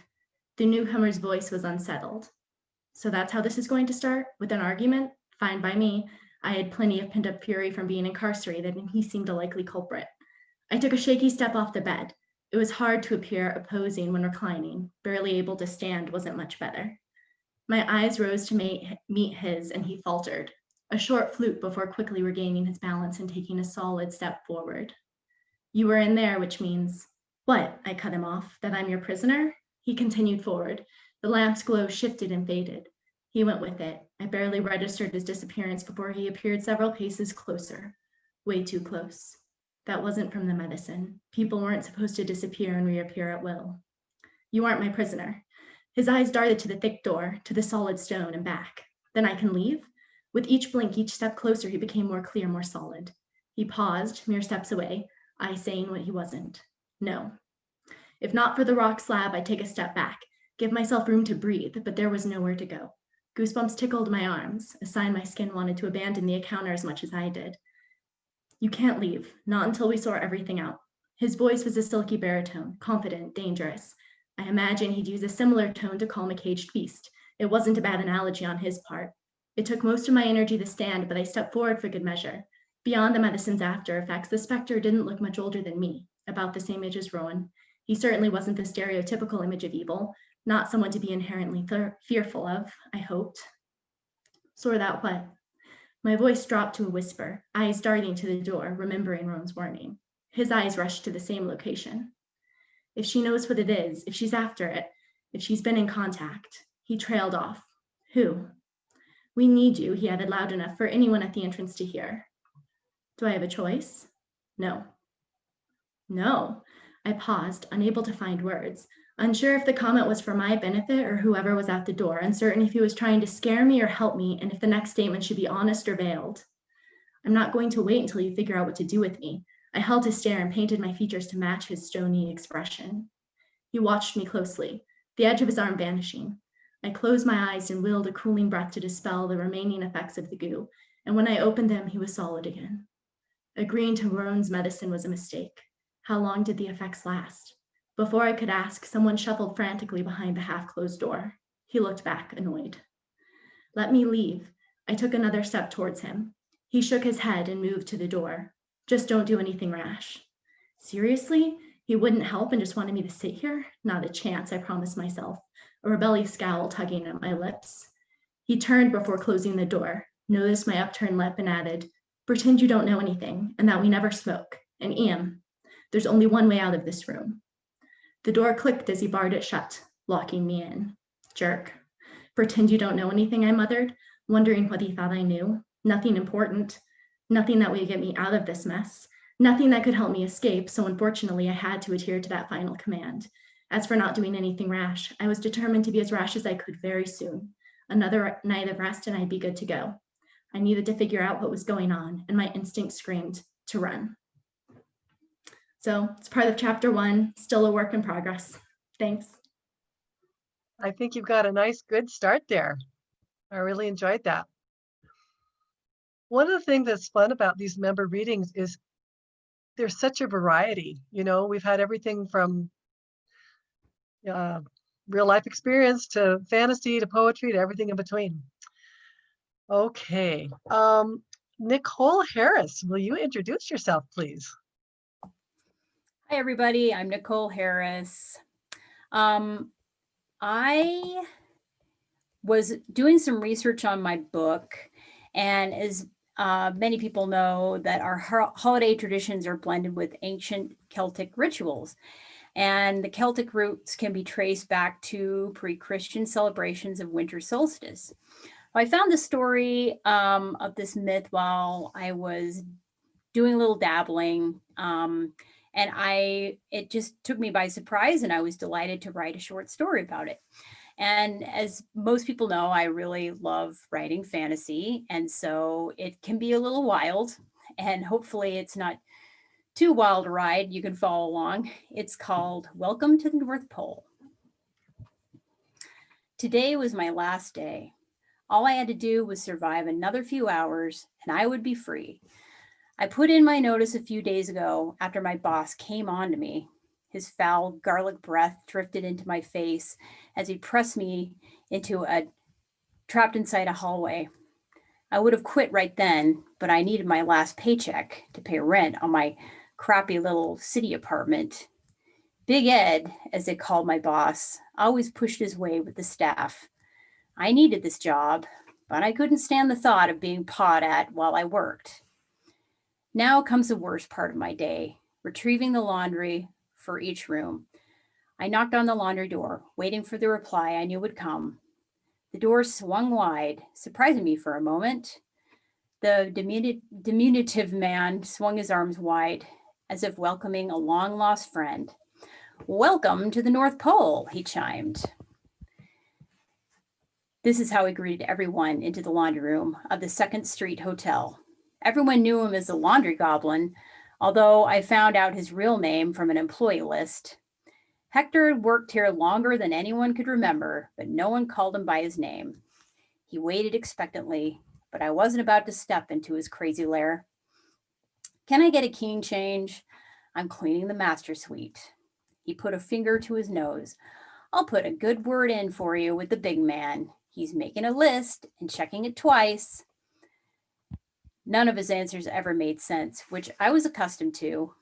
H: The newcomer's voice was unsettled. So that's how this is going to start? With an argument? Fine by me. I had plenty of pent-up fury from being incarcerated, and he seemed a likely culprit. I took a shaky step off the bed. It was hard to appear opposing when reclining. Barely able to stand wasn't much better. My eyes rose to meet his, and he faltered. A short flute before quickly regaining his balance and taking a solid step forward. You were in there, which means, what? I cut him off. That I'm your prisoner? He continued forward. The lamp's glow shifted and faded. He went with it. I barely registered his disappearance before he appeared several paces closer. Way too close. That wasn't from the medicine. People weren't supposed to disappear and reappear at will. You aren't my prisoner. His eyes darted to the thick door, to the solid stone, and back. Then I can leave? With each blink, each step closer, he became more clear, more solid. He paused, mere steps away, I saying what he wasn't. No. If not for the rock slab, I'd take a step back, give myself room to breathe, but there was nowhere to go. Goosebumps tickled my arms, a sign my skin wanted to abandon the encounter as much as I did. You can't leave, not until we sort everything out. His voice was a silky baritone, confident, dangerous. I imagine he'd use a similar tone to calm a caged beast. It wasn't a bad analogy on his part. It took most of my energy to stand, but I stepped forward for good measure. Beyond the medicine's after effects, the specter didn't look much older than me, about the same age as Rowan. He certainly wasn't the stereotypical image of evil, not someone to be inherently fearful of, I hoped. So that what? My voice dropped to a whisper, eyes darting to the door, remembering Rowan's warning. His eyes rushed to the same location. If she knows what it is, if she's after it, if she's been in contact. He trailed off. Who? We need you, he added loud enough for anyone at the entrance to hear. Do I have a choice? No. No. I paused, unable to find words, unsure if the comment was for my benefit or whoever was at the door, uncertain if he was trying to scare me or help me, and if the next statement should be honest or veiled. I'm not going to wait until you figure out what to do with me. I held his stare and painted my features to match his stony expression. He watched me closely, the edge of his arm vanishing. I closed my eyes and willed a cooling breath to dispel the remaining effects of the goo, and when I opened them, he was solid again. Agreeing to Rowan's medicine was a mistake. How long did the effects last? Before I could ask, someone shuffled frantically behind the half-closed door. He looked back, annoyed. Let me leave. I took another step towards him. He shook his head and moved to the door. Just don't do anything rash. Seriously? He wouldn't help and just wanted me to sit here? Not a chance, I promised myself, a rebellious scowl tugging at my lips. He turned before closing the door, noticed my upturned lip and added, pretend you don't know anything and that we never spoke. And Ian, there's only one way out of this room. The door clicked as he barred it shut, locking me in. Jerk. Pretend you don't know anything, I muttered, wondering what he thought I knew. Nothing important. Nothing that would get me out of this mess. Nothing that could help me escape, so unfortunately I had to adhere to that final command. As for not doing anything rash, I was determined to be as rash as I could very soon. Another night of rest and I'd be good to go. I needed to figure out what was going on, and my instinct screamed to run. So it's part of chapter 1, still a work in progress. Thanks.
D: I think you've got a nice, good start there. I really enjoyed that. One of the things that's fun about these member readings is there's such a variety. You know, we've had everything from real life experience to fantasy to poetry to everything in between. Okay. Nicole Harris, will you introduce yourself, please?
I: Hi, everybody. I'm Nicole Harris. I was doing some research on my book, and as many people know, that our holiday traditions are blended with ancient Celtic rituals. And the Celtic roots can be traced back to pre-Christian celebrations of winter solstice. I found the story of this myth while I was doing a little dabbling, and it just took me by surprise, and I was delighted to write a short story about it. And as most people know, I really love writing fantasy, and so it can be a little wild, and hopefully it's not too wild a ride. You can follow along. It's called Welcome to the North Pole. Today was my last day. All I had to do was survive another few hours and I would be free. I put in my notice a few days ago after my boss came on to me. His foul garlic breath drifted into my face as he pressed me trapped inside a hallway. I would have quit right then, but I needed my last paycheck to pay rent on my crappy little city apartment. Big Ed, as they called my boss, always pushed his way with the staff. I needed this job, but I couldn't stand the thought of being pawed at while I worked. Now comes the worst part of my day. retrieving the laundry for each room. I knocked on the laundry door, waiting for the reply I knew would come. The door swung wide, surprising me for a moment. The diminutive man swung his arms wide, as if welcoming a long-lost friend. "Welcome to the North Pole," he chimed. This is how he greeted everyone into the laundry room of the 2nd Street Hotel. Everyone knew him as the Laundry Goblin, although I found out his real name from an employee list. Hector had worked here longer than anyone could remember, but no one called him by his name. He waited expectantly, but I wasn't about to step into his crazy lair. "Can I get a keen change? I'm cleaning the master suite." He put a finger to his nose. "I'll put a good word in for you with the big man. He's making a list and checking it twice." None of his answers ever made sense, which I was accustomed to.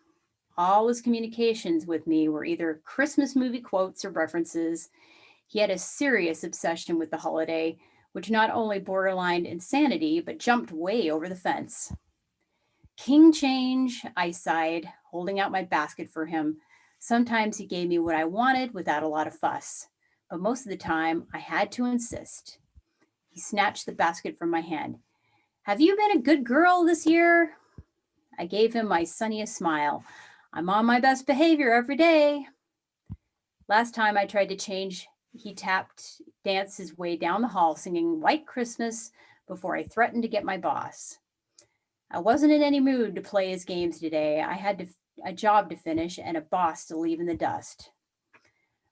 I: All his communications with me were either Christmas movie quotes or references. He had a serious obsession with the holiday, which not only borderlined insanity, but jumped way over the fence. "King change," I sighed, holding out my basket for him. Sometimes he gave me what I wanted without a lot of fuss, but most of the time I had to insist. He snatched the basket from my hand. "Have you been a good girl this year?" I gave him my sunniest smile. "I'm on my best behavior every day." Last time I tried to change, he danced his way down the hall singing White Christmas before I threatened to get my boss. I wasn't in any mood to play his games today. I had a job to finish and a boss to leave in the dust.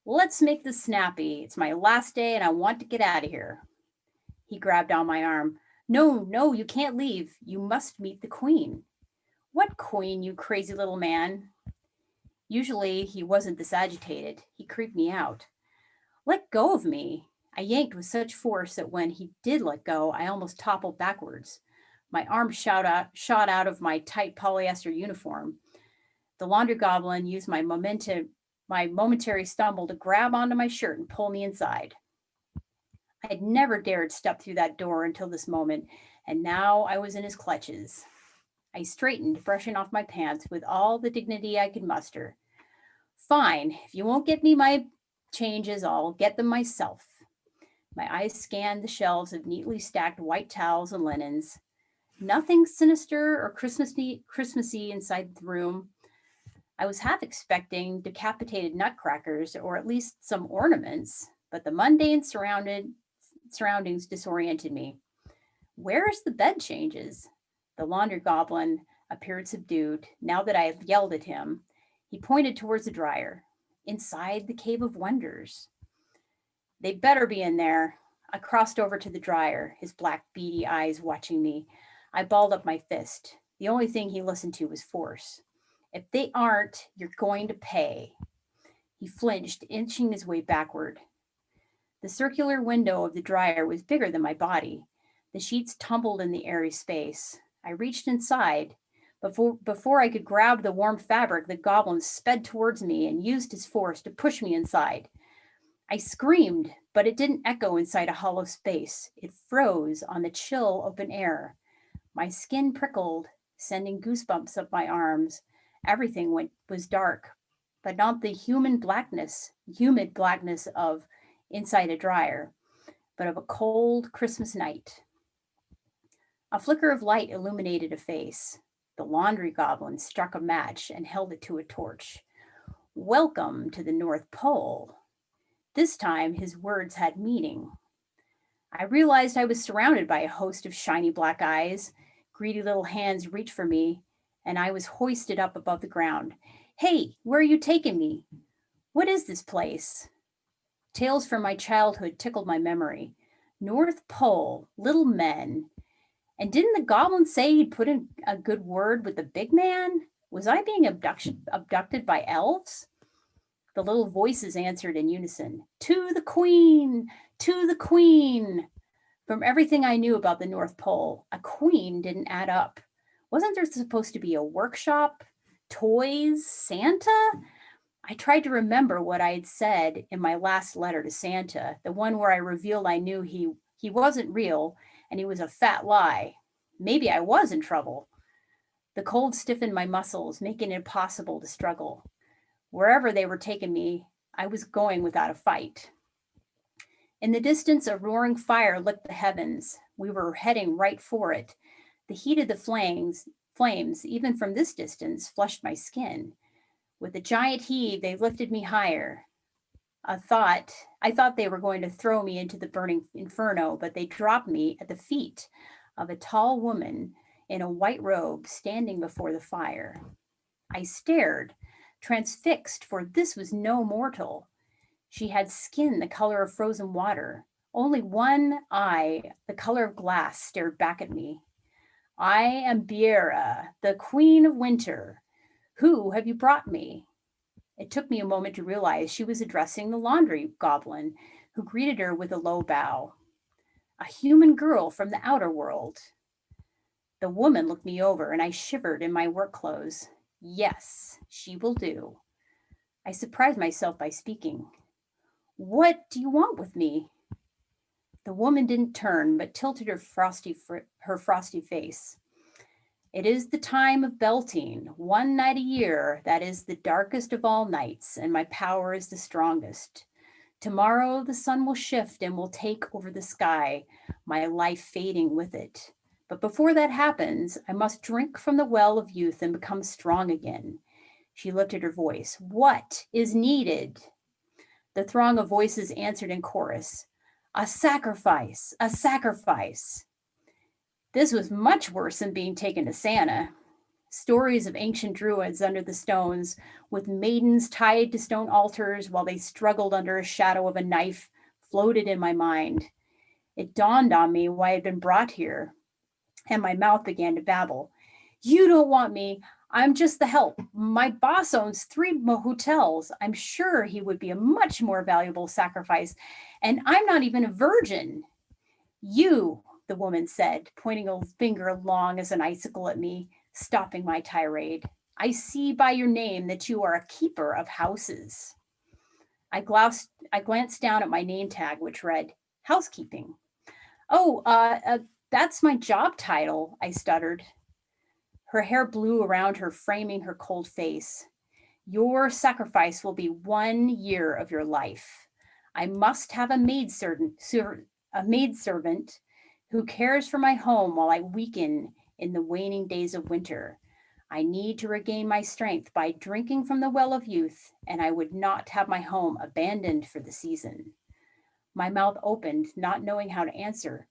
I: "Let's make this snappy. It's my last day and I want to get out of here." He grabbed on my arm. No, you can't leave. You must meet the Queen." "What Queen, you crazy little man?" Usually he wasn't this agitated. He creeped me out. "Let go of me." I yanked with such force that when he did let go, I almost toppled backwards. My arm shot out of my tight polyester uniform. The Laundry Goblin used my momentary stumble to grab onto my shirt and pull me inside. I had never dared step through that door until this moment, and now I was in his clutches. I straightened, brushing off my pants with all the dignity I could muster. "Fine, if you won't get me my changes, I'll get them myself." My eyes scanned the shelves of neatly stacked white towels and linens. Nothing sinister or Christmassy inside the room. I was half expecting decapitated nutcrackers or at least some ornaments, but the mundane surroundings disoriented me. "Where's the bed changes?" The Laundry Goblin appeared subdued. Now that I had yelled at him, he pointed towards the dryer. "Inside the Cave of Wonders." "They better be in there." I crossed over to the dryer, his black beady eyes watching me. I balled up my fist. The only thing he listened to was force. "If they aren't, you're going to pay." He flinched, inching his way backward. The circular window of the dryer was bigger than my body. The sheets tumbled in the airy space. I reached inside. Before I could grab the warm fabric, the goblin sped towards me and used his force to push me inside. I screamed, but it didn't echo inside a hollow space. It froze on the chill open air. My skin prickled, sending goosebumps up my arms. Everything was dark, but not the humid blackness of inside a dryer, but of a cold Christmas night. A flicker of light illuminated a face. The Laundry Goblin struck a match and held it to a torch. "Welcome to the North Pole." This time his words had meaning. I realized I was surrounded by a host of shiny black eyes. Greedy little hands reached for me, and I was hoisted up above the ground. "Hey, where are you taking me? What is this place?" Tales from my childhood tickled my memory. North Pole, little men. And didn't the goblin say he'd put in a good word with the big man? Was I being abducted by elves? The little voices answered in unison. "To the Queen! To the Queen!" From everything I knew about the North Pole, a queen didn't add up. Wasn't there supposed to be a workshop? Toys? Santa? I tried to remember what I had said in my last letter to Santa, the one where I revealed I knew he wasn't real and he was a fat lie. Maybe I was in trouble. The cold stiffened my muscles, making it impossible to struggle. Wherever they were taking me, I was going without a fight. In the distance, a roaring fire lit the heavens. We were heading right for it. The heat of the flames, even from this distance, flushed my skin. With a giant heave, they lifted me higher. I thought they were going to throw me into the burning inferno, but they dropped me at the feet of a tall woman in a white robe standing before the fire. I stared, transfixed, for this was no mortal. She had skin the color of frozen water. Only one eye, the color of glass, stared back at me. I am Vieira, the Queen of Winter. Who have you brought me? It took me a moment to realize she was addressing the laundry goblin, who greeted her with a low bow. A human girl from the outer world. The woman looked me over, and I shivered in my work clothes. Yes, she will do. I surprised myself by speaking. What do you want with me? The woman didn't turn, but tilted her frosty face. It is the time of Beltane, one night a year that is the darkest of all nights, and my power is the strongest. Tomorrow the sun will shift and will take over the sky, my life fading with it. But before that happens, I must drink from the well of youth and become strong again. She lifted her voice. What is needed? The throng of voices answered in chorus. A sacrifice, a sacrifice. This was much worse than being taken to Santa. Stories of ancient druids under the stones, with maidens tied to stone altars while they struggled under a shadow of a knife, floated in my mind. It dawned on me why I had been brought here, and my mouth began to babble. You don't want me. I'm just the help. My boss owns 3 hotels. I'm sure he would be a much more valuable sacrifice, and I'm not even a virgin. You, the woman said, pointing a finger long as an icicle at me, stopping my tirade. I see by your name that you are a keeper of houses. I glanced down at my name tag, which read, housekeeping. That's my job title, I stuttered. Her hair blew around her, framing her cold face. Your sacrifice will be 1 year of your life. I must have a maidservant who cares for my home while I weaken in the waning days of winter. I need to regain my strength by drinking from the well of youth, and I would not have my home abandoned for the season. My mouth opened, not knowing how to answer.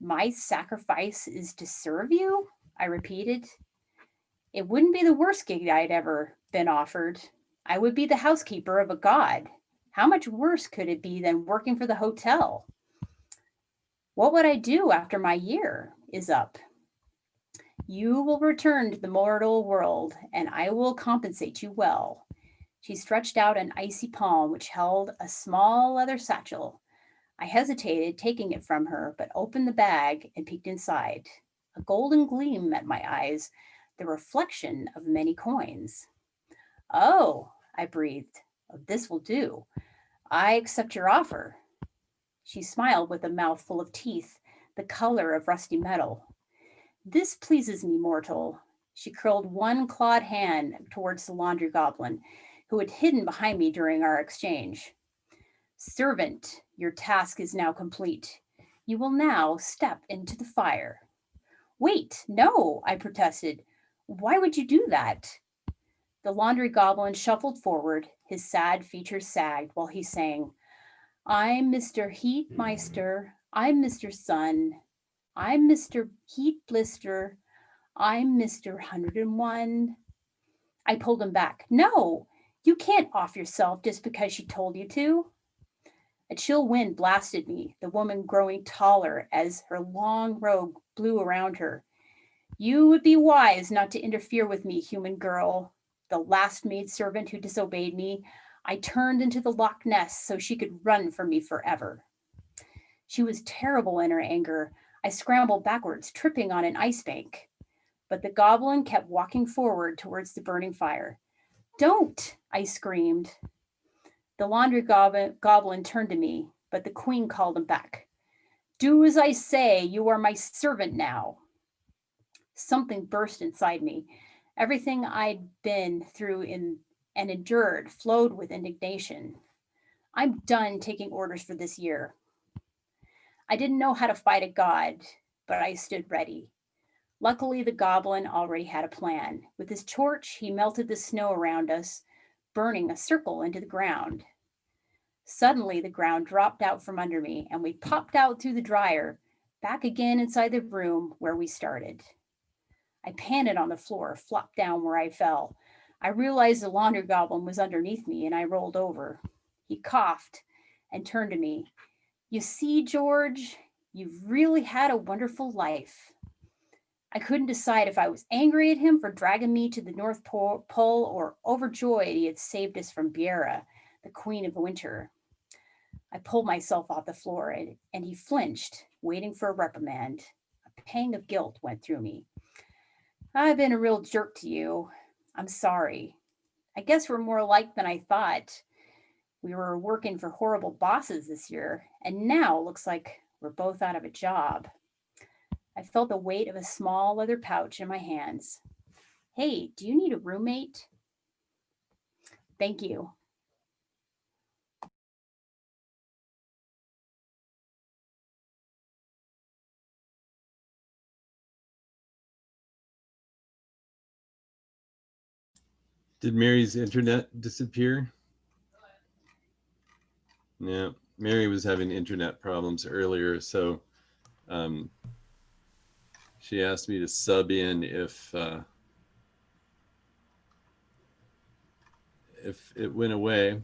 I: My sacrifice is to serve you? I repeated. It wouldn't be the worst gig I'd ever been offered. I would be the housekeeper of a god. How much worse could it be than working for the hotel? What would I do after my year is up? You will return to the mortal world, and I will compensate you well. She stretched out an icy palm which held a small leather satchel. I hesitated, taking it from her, but opened the bag and peeked inside. A golden gleam met my eyes, the reflection of many coins. Oh, I breathed. This will do. I accept your offer. She smiled with a mouth full of teeth, the color of rusty metal. This pleases me, mortal. She curled one clawed hand towards the laundry goblin, who had hidden behind me during our exchange. Servant, your task is now complete. You will now step into the fire. Wait, no, I protested. Why would you do that? The laundry goblin shuffled forward, his sad features sagged while he sang, I'm Mr. Heatmeister, I'm Mr. Sun, I'm Mr. Heat Blister, I'm Mr. 101. I pulled him back. No, you can't off yourself just because she told you to. A chill wind blasted me, the woman growing taller as her long robe blew around her. You would be wise not to interfere with me, human girl. The last maidservant who disobeyed me, I turned into the Loch Ness so she could run from me forever. She was terrible in her anger. I scrambled backwards, tripping on an ice bank. But the goblin kept walking forward towards the burning fire. Don't, I screamed. The laundry goblin turned to me, but the queen called him back. Do as I say, you are my servant now. Something burst inside me. Everything I'd been through and endured flowed with indignation. I'm done taking orders for this year. I didn't know how to fight a god, but I stood ready. Luckily, the goblin already had a plan. With his torch, he melted the snow around us, burning a circle into the ground. Suddenly, the ground dropped out from under me, and we popped out through the dryer, back again inside the room where we started. I panted on the floor, flopped down where I fell. I realized the laundry goblin was underneath me, and I rolled over. He coughed and turned to me. You see, George, you've really had a wonderful life. I couldn't decide if I was angry at him for dragging me to the North Pole or overjoyed he had saved us from Vieira, the queen of winter. I pulled myself off the floor and he flinched, waiting for a reprimand. A pang of guilt went through me. I've been a real jerk to you. I'm sorry. I guess we're more alike than I thought. We were working for horrible bosses this year, and now it looks like we're both out of a job. I felt the weight of a small leather pouch in my hands. Hey, do you need a roommate? Thank you.
A: Did Mary's internet disappear? Yeah, Mary was having internet problems earlier, so she asked me to sub in if it went away.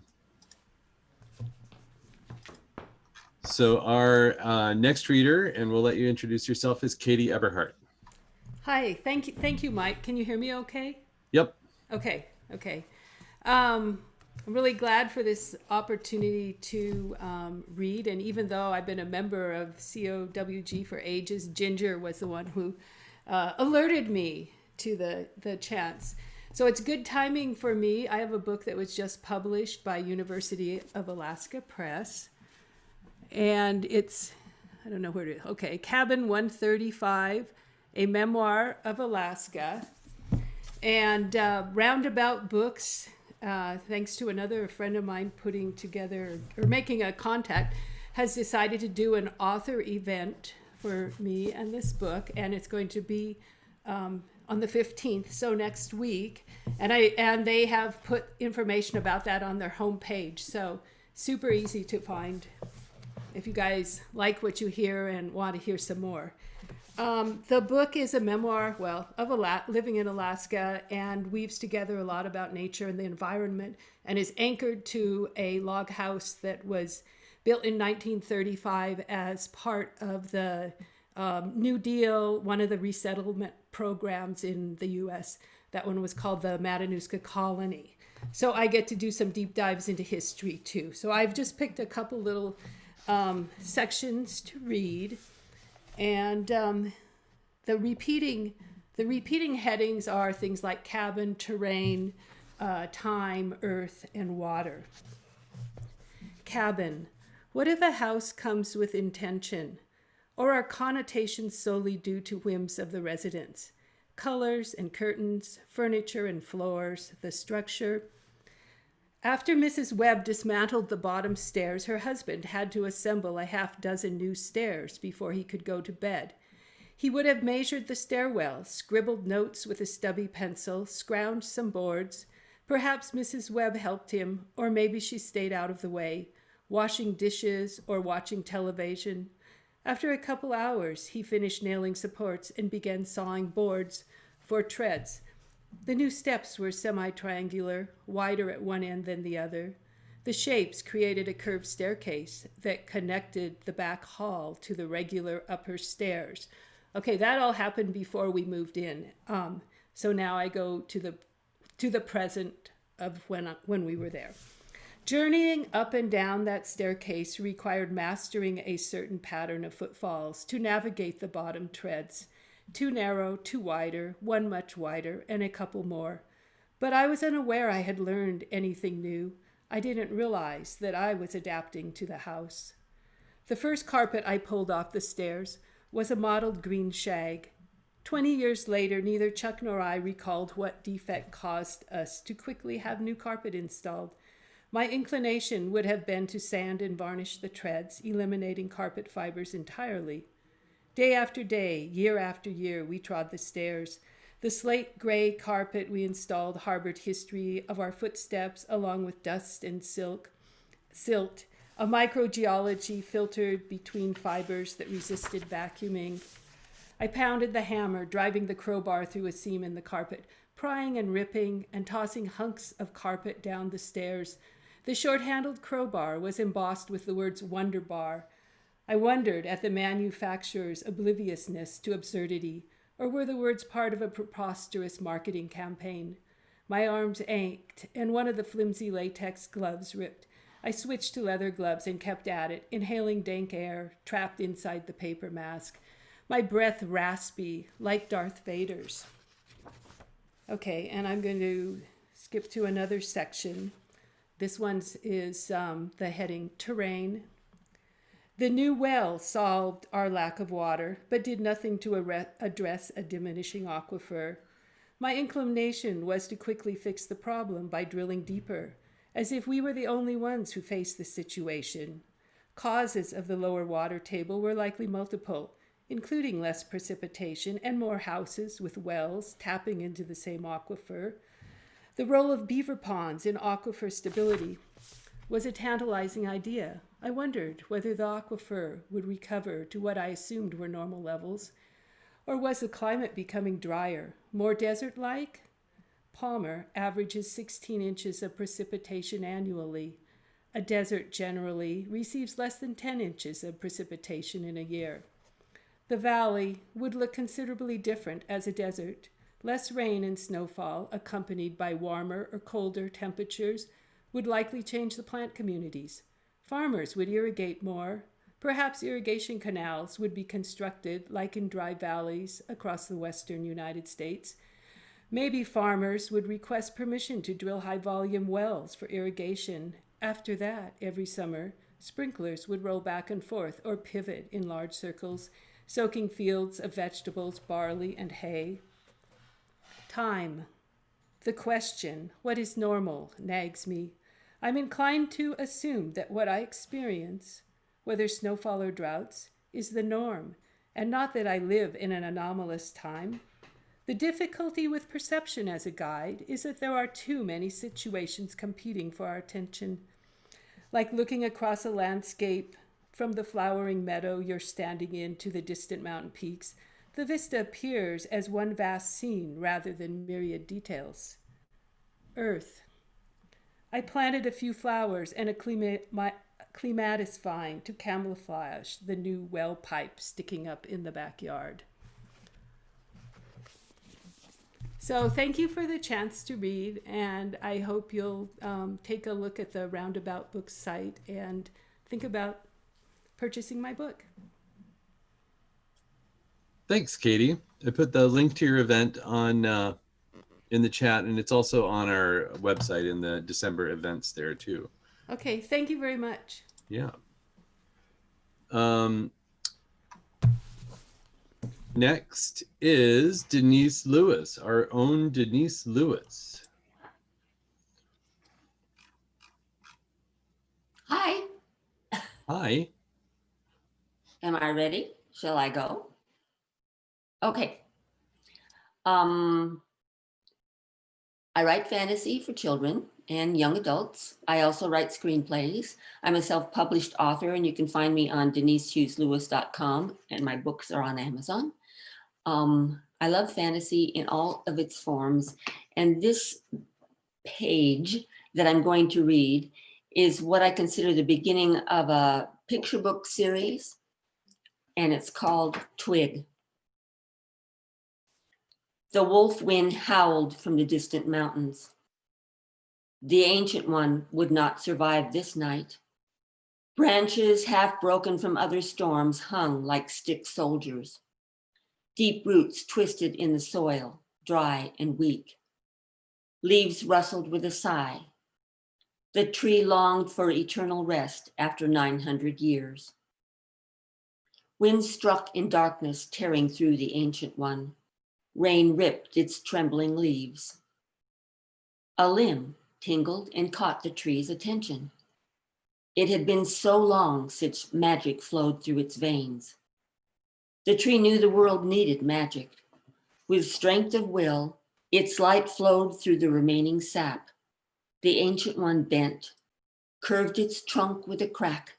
A: So our next reader, and we'll let you introduce yourself, is Katie Eberhardt.
J: Hi, thank you, Mike. Can you hear me okay?
A: Yep.
J: Okay. I'm really glad for this opportunity to read, and even though I've been a member of COWG for ages, Ginger was the one who alerted me to the chance. So it's good timing for me. I have a book that was just published by University of Alaska Press, and it's, I don't know where to, okay, Cabin 135, a memoir of Alaska. And Roundabout Books, thanks to another friend of mine putting together or making a contact, has decided to do an author event for me and this book, and it's going to be on the 15th, so next week. And they have put information about that on their homepage, so super easy to find if you guys like what you hear and want to hear some more. The book is a memoir, of living in Alaska, and weaves together a lot about nature and the environment, and is anchored to a log house that was built in 1935 as part of the New Deal, one of the resettlement programs in the U.S. That one was called the Matanuska Colony. So I get to do some deep dives into history too. So I've just picked a couple little sections to read. And the repeating headings are things like cabin, terrain, time, earth, and water. Cabin. What if a house comes with intention? Or are connotations solely due to whims of the residents? Colors and curtains, furniture and floors, the structure. After Mrs. Webb dismantled the bottom stairs, her husband had to assemble a half-dozen new stairs before he could go to bed. He would have measured the stairwell, scribbled notes with a stubby pencil, scrounged some boards. Perhaps Mrs. Webb helped him, or maybe she stayed out of the way, washing dishes or watching television. After a couple hours, he finished nailing supports and began sawing boards for treads. The new steps were semi-triangular, wider at one end than the other. The shapes created a curved staircase that connected the back hall to the regular upper stairs. Okay, that all happened before we moved in. So now I go to the present of when we were there. Journeying up and down that staircase required mastering a certain pattern of footfalls to navigate the bottom treads. Too narrow, too wider, one much wider, and a couple more. But I was unaware I had learned anything new. I didn't realize that I was adapting to the house. The first carpet I pulled off the stairs was a mottled green shag. 20 years later, neither Chuck nor I recalled what defect caused us to quickly have new carpet installed. My inclination would have been to sand and varnish the treads, eliminating carpet fibers entirely. Day after day, year after year, we trod the stairs. The slate gray carpet we installed harbored history of our footsteps, along with dust and silt, a microgeology filtered between fibers that resisted vacuuming. I pounded the hammer, driving the crowbar through a seam in the carpet, prying and ripping and tossing hunks of carpet down the stairs. The short-handled crowbar was embossed with the words Wonder Bar. I wondered at the manufacturer's obliviousness to absurdity, or were the words part of a preposterous marketing campaign? My arms ached, and one of the flimsy latex gloves ripped. I switched to leather gloves and kept at it, inhaling dank air trapped inside the paper mask. My breath raspy, like Darth Vader's. Okay, and I'm going to skip to another section. This one is the heading Terrain. The new well solved our lack of water, but did nothing to address a diminishing aquifer. My inclination was to quickly fix the problem by drilling deeper, as if we were the only ones who faced the situation. Causes of the lower water table were likely multiple, including less precipitation and more houses with wells tapping into the same aquifer. The role of beaver ponds in aquifer stability was a tantalizing idea. I wondered whether the aquifer would recover to what I assumed were normal levels, or was the climate becoming drier, more desert-like? Palmer averages 16 inches of precipitation annually. A desert generally receives less than 10 inches of precipitation in a year. The valley would look considerably different as a desert. Less rain and snowfall, accompanied by warmer or colder temperatures, would likely change the plant communities. Farmers would irrigate more. Perhaps irrigation canals would be constructed like in dry valleys across the western United States. Maybe farmers would request permission to drill high-volume wells for irrigation. After that, every summer, sprinklers would roll back and forth or pivot in large circles, soaking fields of vegetables, barley, and hay. Time. The question, what is normal, nags me. I'm inclined to assume that what I experience, whether snowfall or droughts, is the norm, and not that I live in an anomalous time. The difficulty with perception as a guide is that there are too many situations competing for our attention. Like looking across a landscape from the flowering meadow you're standing in to the distant mountain peaks, the vista appears as one vast scene rather than myriad details. Earth. I planted a few flowers and a clematis vine to camouflage the new well pipe sticking up in the backyard. So thank you for the chance to read, and I hope you'll take a look at the Roundabout Books site and think about purchasing my book.
A: Thanks, Katie. I put the link to your event on in the chat, and it's also on our website in the December events there too.
J: Okay, thank you very much.
A: Yeah. Next is Denise Lewis, our own Denise Lewis.
K: Hi.
A: Hi.
K: Am I ready? Shall I go? Okay. I write fantasy for children and young adults. I also write screenplays. I'm a self-published author, and you can find me on DeniseHughesLewis.com, and my books are on Amazon. I love fantasy in all of its forms, and this page that I'm going to read is what I consider the beginning of a picture book series, and it's called Twig. The wolf wind howled from the distant mountains. The ancient one would not survive this night. Branches half broken from other storms hung like stick soldiers. Deep roots twisted in the soil, dry and weak. Leaves rustled with a sigh. The tree longed for eternal rest after 900 years. Wind struck in darkness, tearing through the ancient one. Rain ripped its trembling leaves. A limb tingled and caught the tree's attention. It had been so long since magic flowed through its veins. The tree knew the world needed magic. With strength of will, its light flowed through the remaining sap. The Ancient One bent, curved its trunk with a crack,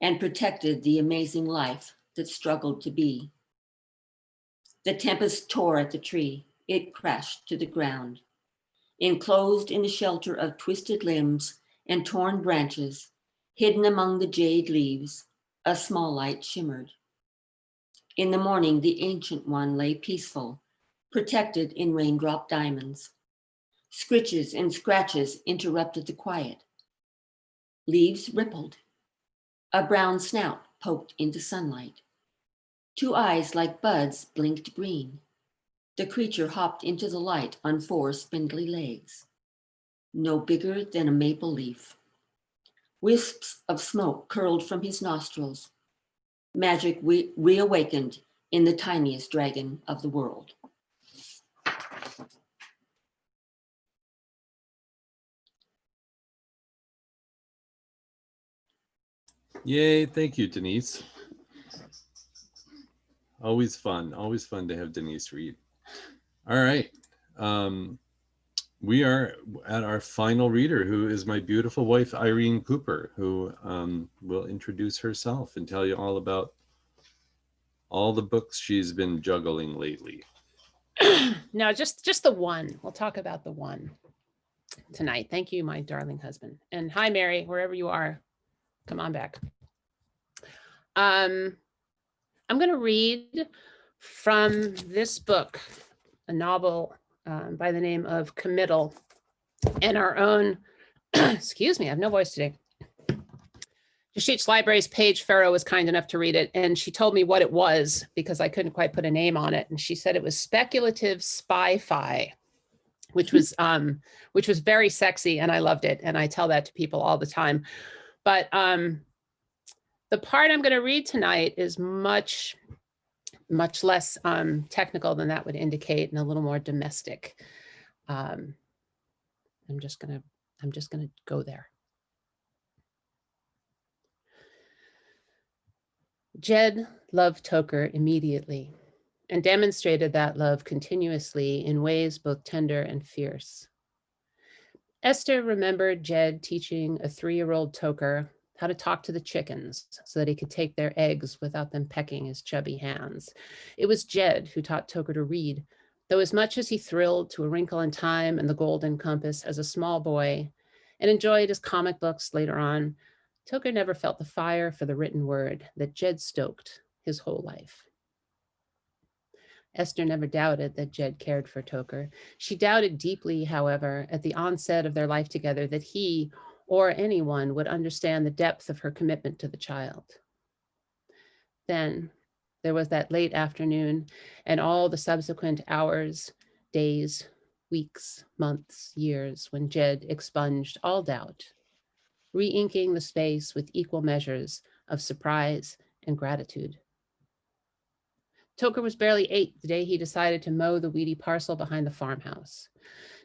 K: and protected the amazing life that struggled to be. The tempest tore at the tree. It crashed to the ground. Enclosed in the shelter of twisted limbs and torn branches, hidden among the jade leaves, a small light shimmered. In the morning, the Ancient One lay peaceful, protected in raindrop diamonds. Scritches and scratches interrupted the quiet. Leaves rippled. A brown snout poked into sunlight. Two eyes like buds blinked green. The creature hopped into the light on four spindly legs, no bigger than a maple leaf. Wisps of smoke curled from his nostrils. Magic reawakened in the tiniest dragon of the world.
A: Yay, thank you, Denise. Always fun to have Denise read. All right. We are at our final reader, who is my beautiful wife, Irene Cooper, who will introduce herself and tell you all about all the books she's been juggling lately.
L: No, just the one. We'll talk about the one tonight. Thank you, my darling husband. And hi, Mary, wherever you are. Come on back. I'm going to read from this book, a novel by the name of Committal, and our own, excuse me, I have no voice today. Deschutes Library's Paige Farrow was kind enough to read it, and she told me what it was because I couldn't quite put a name on it. And she said it was speculative spy-fi, which was very sexy, and I loved it. And I tell that to people all the time. But the part I'm going to read tonight is much less technical than that would indicate, and a little more domestic. I'm just gonna go there. Jed loved Toker immediately and demonstrated that love continuously in ways both tender and fierce. Esther remembered Jed teaching a 3-year-old Toker how to talk to the chickens so that he could take their eggs without them pecking his chubby hands. It was Jed who taught Toker to read, though as much as he thrilled to A Wrinkle in Time and The Golden Compass as a small boy and enjoyed his comic books later on, Toker never felt the fire for the written word that Jed stoked his whole life. Esther never doubted that Jed cared for Toker. She doubted deeply, however, at the onset of their life together that he or anyone would understand the depth of her commitment to the child. Then there was that late afternoon and all the subsequent hours, days, weeks, months, years, when Jed expunged all doubt, re-inking the space with equal measures of surprise and gratitude. Toker was barely 8 the day he decided to mow the weedy parcel behind the farmhouse.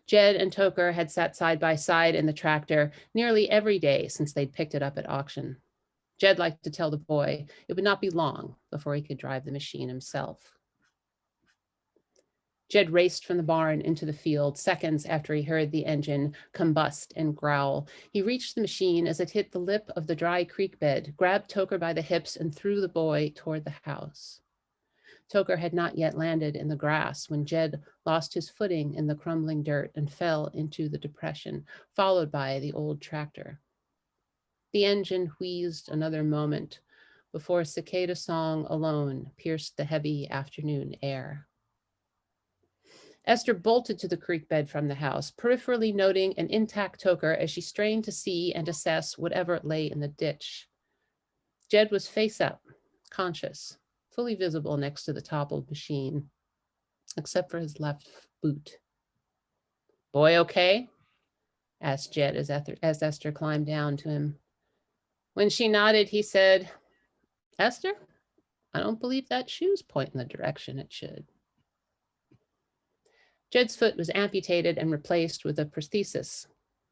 L: Jed and Toker had sat side by side in the tractor nearly every day since they'd picked it up at auction. Jed liked to tell the boy it would not be long before he could drive the machine himself. Jed raced from the barn into the field seconds after he heard the engine combust and growl. He reached the machine as it hit the lip of the dry creek bed, grabbed Toker by the hips, and threw the boy toward the house. Toker had not yet landed in the grass when Jed lost his footing in the crumbling dirt and fell into the depression, followed by the old tractor. The engine wheezed another moment before cicada song alone pierced the heavy afternoon air. Esther bolted to the creek bed from the house, peripherally noting an intact Toker as she strained to see and assess whatever lay in the ditch. Jed was face up, conscious, fully visible next to the toppled machine, except for his left boot. "Boy, okay?" asked Jed as Esther climbed down to him. When she nodded, he said, "Esther, I don't believe that shoe's pointing the direction it should." Jed's foot was amputated and replaced with a prosthesis,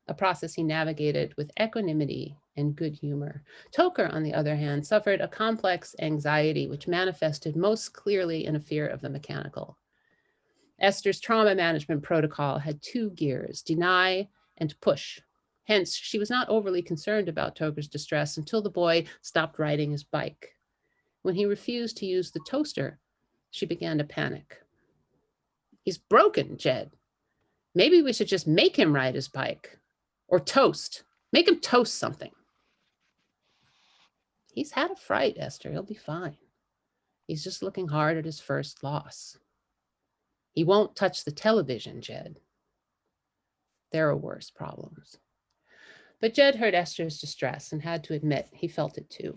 L: a process he navigated with equanimity and good humor. Toker, on the other hand, suffered a complex anxiety which manifested most clearly in a fear of the mechanical. Esther's trauma management protocol had 2 gears, deny and push. Hence, she was not overly concerned about Toker's distress until the boy stopped riding his bike. When he refused to use the toaster, she began to panic. He's broken, Jed. Maybe we should just make him ride his bike. Or toast. Make him toast something. He's had a fright, Esther. He'll be fine. He's just looking hard at his first loss. He won't touch the television, Jed. There are worse problems. But Jed heard Esther's distress and had to admit he felt it too.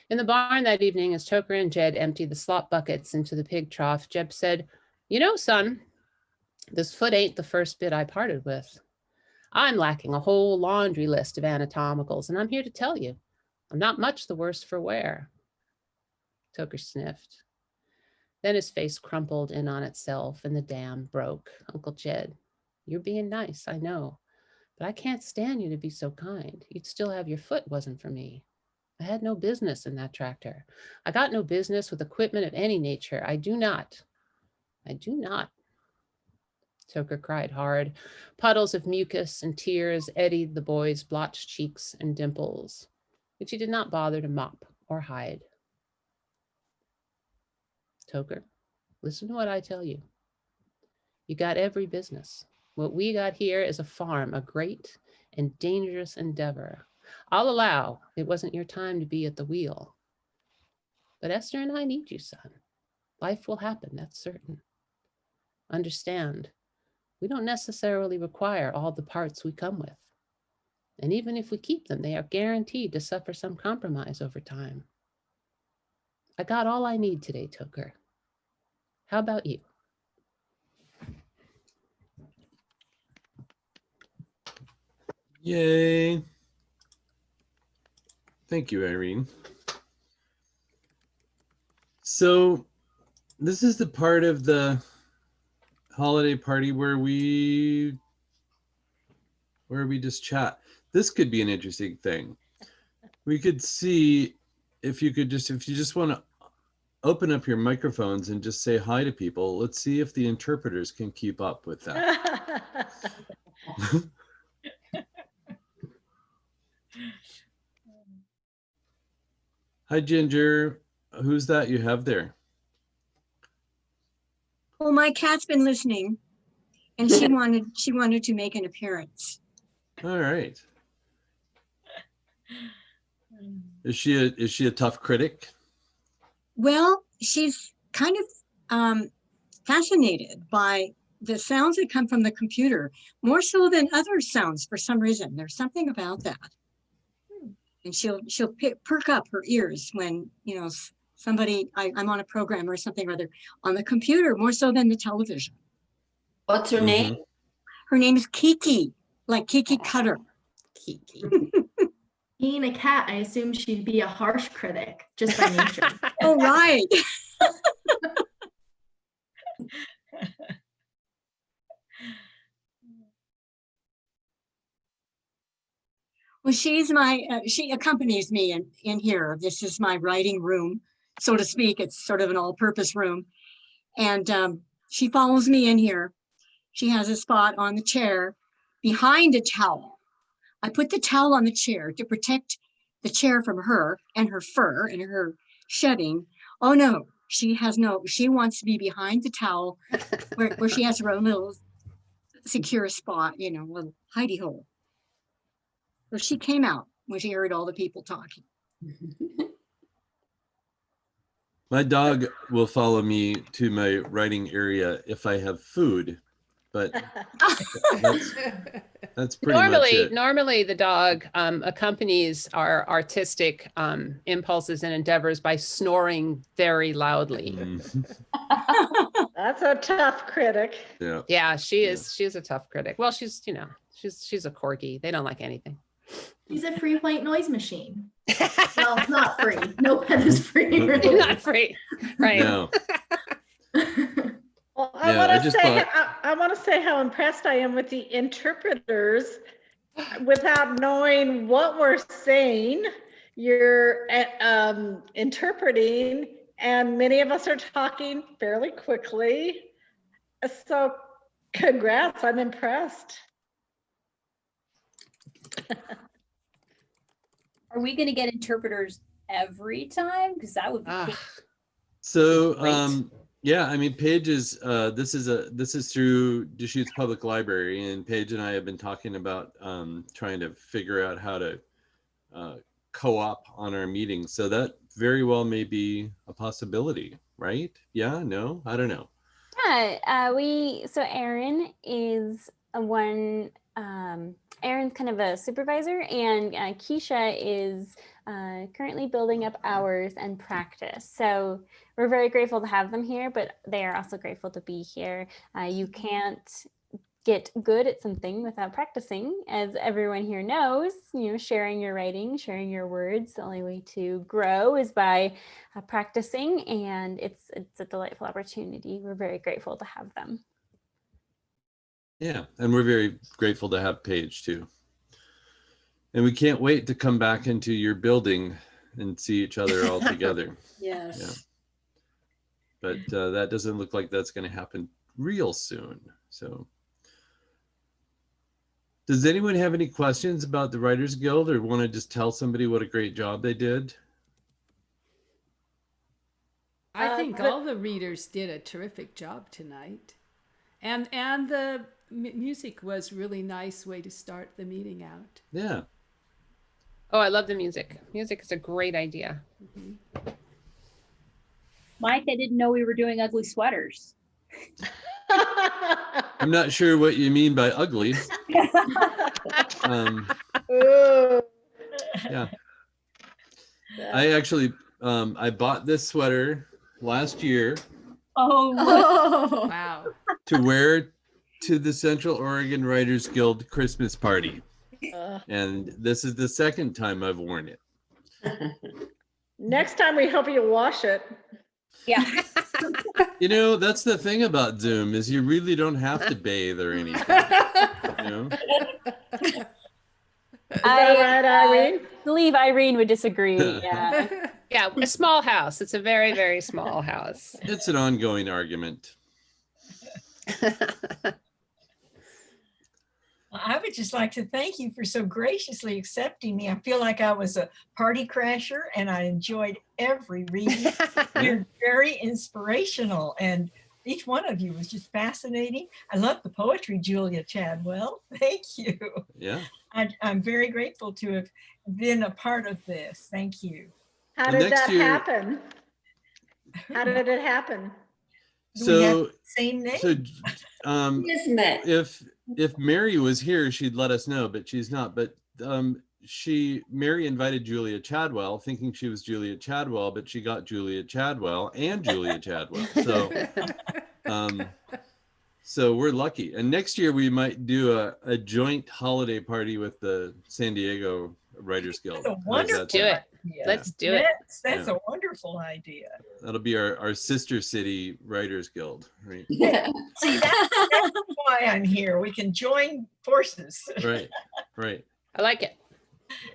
L: In the barn that evening, as Toker and Jed emptied the slop buckets into the pig trough, Jed said, "You know, son, this foot ain't the first bit I parted with. I'm lacking a whole laundry list of anatomicals, and I'm here to tell you, I'm not much the worse for wear." Toker sniffed. Then his face crumpled in on itself and the dam broke. "Uncle Jed, you're being nice, I know, but I can't stand you to be so kind. You'd still have your foot wasn't for me. I had no business in that tractor. I got no business with equipment of any nature. I do not. Toker cried hard. Puddles of mucus and tears eddied the boy's blotched cheeks and dimples, which he did not bother to mop or hide. Toker, listen to what I tell you. You got every business. What we got here is a farm, a great and dangerous endeavor. I'll allow it wasn't your time to be at the wheel. But Esther and I need you, son. Life will happen, that's certain. Understand, we don't necessarily require all the parts we come with. And even if we keep them, they are guaranteed to suffer some compromise over time. I got all I need today, Toker. How about you?
A: Yay. Thank you, Irene. So this is the part of the holiday party where we just chat. This could be an interesting thing. We could see if you just want to open up your microphones and just say hi to people. Let's see if the interpreters can keep up with that. Hi, Ginger. Who's that you have there?
M: Well, my cat's been listening, and she wanted to make an appearance.
A: All right. Is she a tough critic?
M: Well, she's kind of fascinated by the sounds that come from the computer, more so than other sounds for some reason. There's something about that. And she'll perk up her ears when, you know, somebody, I'm on a program or something or other on the computer, more so than the television.
K: What's her name?
M: Her name is Kiki, like Kiki Cutter.
L: Kiki.
H: Being a cat, I assume she'd be a harsh critic just by nature.
M: Oh, right. Well, she's she accompanies me in here. This is my writing room, so to speak. It's sort of an all-purpose room. And she follows me in here. She has a spot on the chair behind a towel. I put the towel on the chair to protect the chair from her and her fur and her shedding. Oh no, she wants to be behind the towel where she has her own little secure spot, you know, little hidey hole. So she came out when she heard all the people talking.
A: My dog will follow me to my writing area if I have food, but that's pretty much it.
L: Normally the dog accompanies our artistic impulses and endeavors by snoring very loudly.
F: That's a tough critic.
A: Yeah.
L: Yeah, she is. She's a tough critic. Well, she's a corgi. They don't like anything.
H: She's a free white noise machine. Well, not free. No pet is free. Really.
L: Not free. Right.
A: No.
F: Well, I want to say say how impressed I am with the interpreters. Without knowing what we're saying, you're interpreting, and many of us are talking fairly quickly. So congrats, I'm impressed.
I: Are we going to get interpreters every time? Because that would be cool.
A: So
L: Great.
A: yeah, I mean, Paige is this is through Deschutes Public Library, and Paige and I have been talking about trying to figure out how to co-op on our meetings. So that very well may be a possibility, right? Yeah, no, I don't know.
B: Yeah, so Erin is Erin's kind of a supervisor, and Keisha is currently building up hours and practice. So we're very grateful to have them here, but they are also grateful to be here. You can't get good at something without practicing, as everyone here knows. You know, sharing your writing, sharing your words, the only way to grow is by practicing, and it's a delightful opportunity. We're very grateful to have them.
A: Yeah, and we're very grateful to have Paige too. And we can't wait to come back into your building and see each other all together.
K: Yes.
A: Yeah. But that doesn't look like that's going to happen real soon. So does anyone have any questions about the Writers Guild, or want to just tell somebody what a great job they did?
J: I think all the readers did a terrific job tonight. And the music was really nice way to start the meeting out.
A: Yeah.
L: Oh, I love the music. Music is a great idea.
J: Mm-hmm.
I: Mike, I didn't know we were doing ugly sweaters.
A: I'm not sure what you mean by ugly. Yeah. I actually, I bought this sweater last year.
I: Oh,
J: wow.
A: To wear to the Central Oregon Writers Guild Christmas party. And this is the second time I've worn it.
F: Next time we hope you wash it.
I: Yeah.
A: You know, that's the thing about Zoom, is you really don't have to bathe or anything. You know?
F: I
B: believe Irene would disagree. Yeah.
L: Yeah, a small house. It's a very, very small house.
A: It's an ongoing argument.
E: I would just like to thank you for so graciously accepting me. I feel like I was a party crasher and I enjoyed every reading. You're very inspirational, and each one of you was just fascinating. I love the poetry, Julia Chadwell. Thank you.
A: Yeah.
E: I'm very grateful to have been a part of this. Thank you.
F: How did that happen? How did it happen?
A: So,
E: same name?
A: So, if Mary was here, she'd let us know, but she's not. But Mary invited Julia Chadwell, thinking she was Julia Chadwell, but she got Julia Chadwell and Julia Chadwell. So, so we're lucky. And next year we might do a joint holiday party with the San Diego Writers Guild.
E: Let's
L: do it. Let's do it.
E: That's a wonderful idea.
A: That'll be our sister city Writers Guild, right?
E: Yeah. See, that's why I'm here. We can join forces.
A: Right, right.
L: I like it.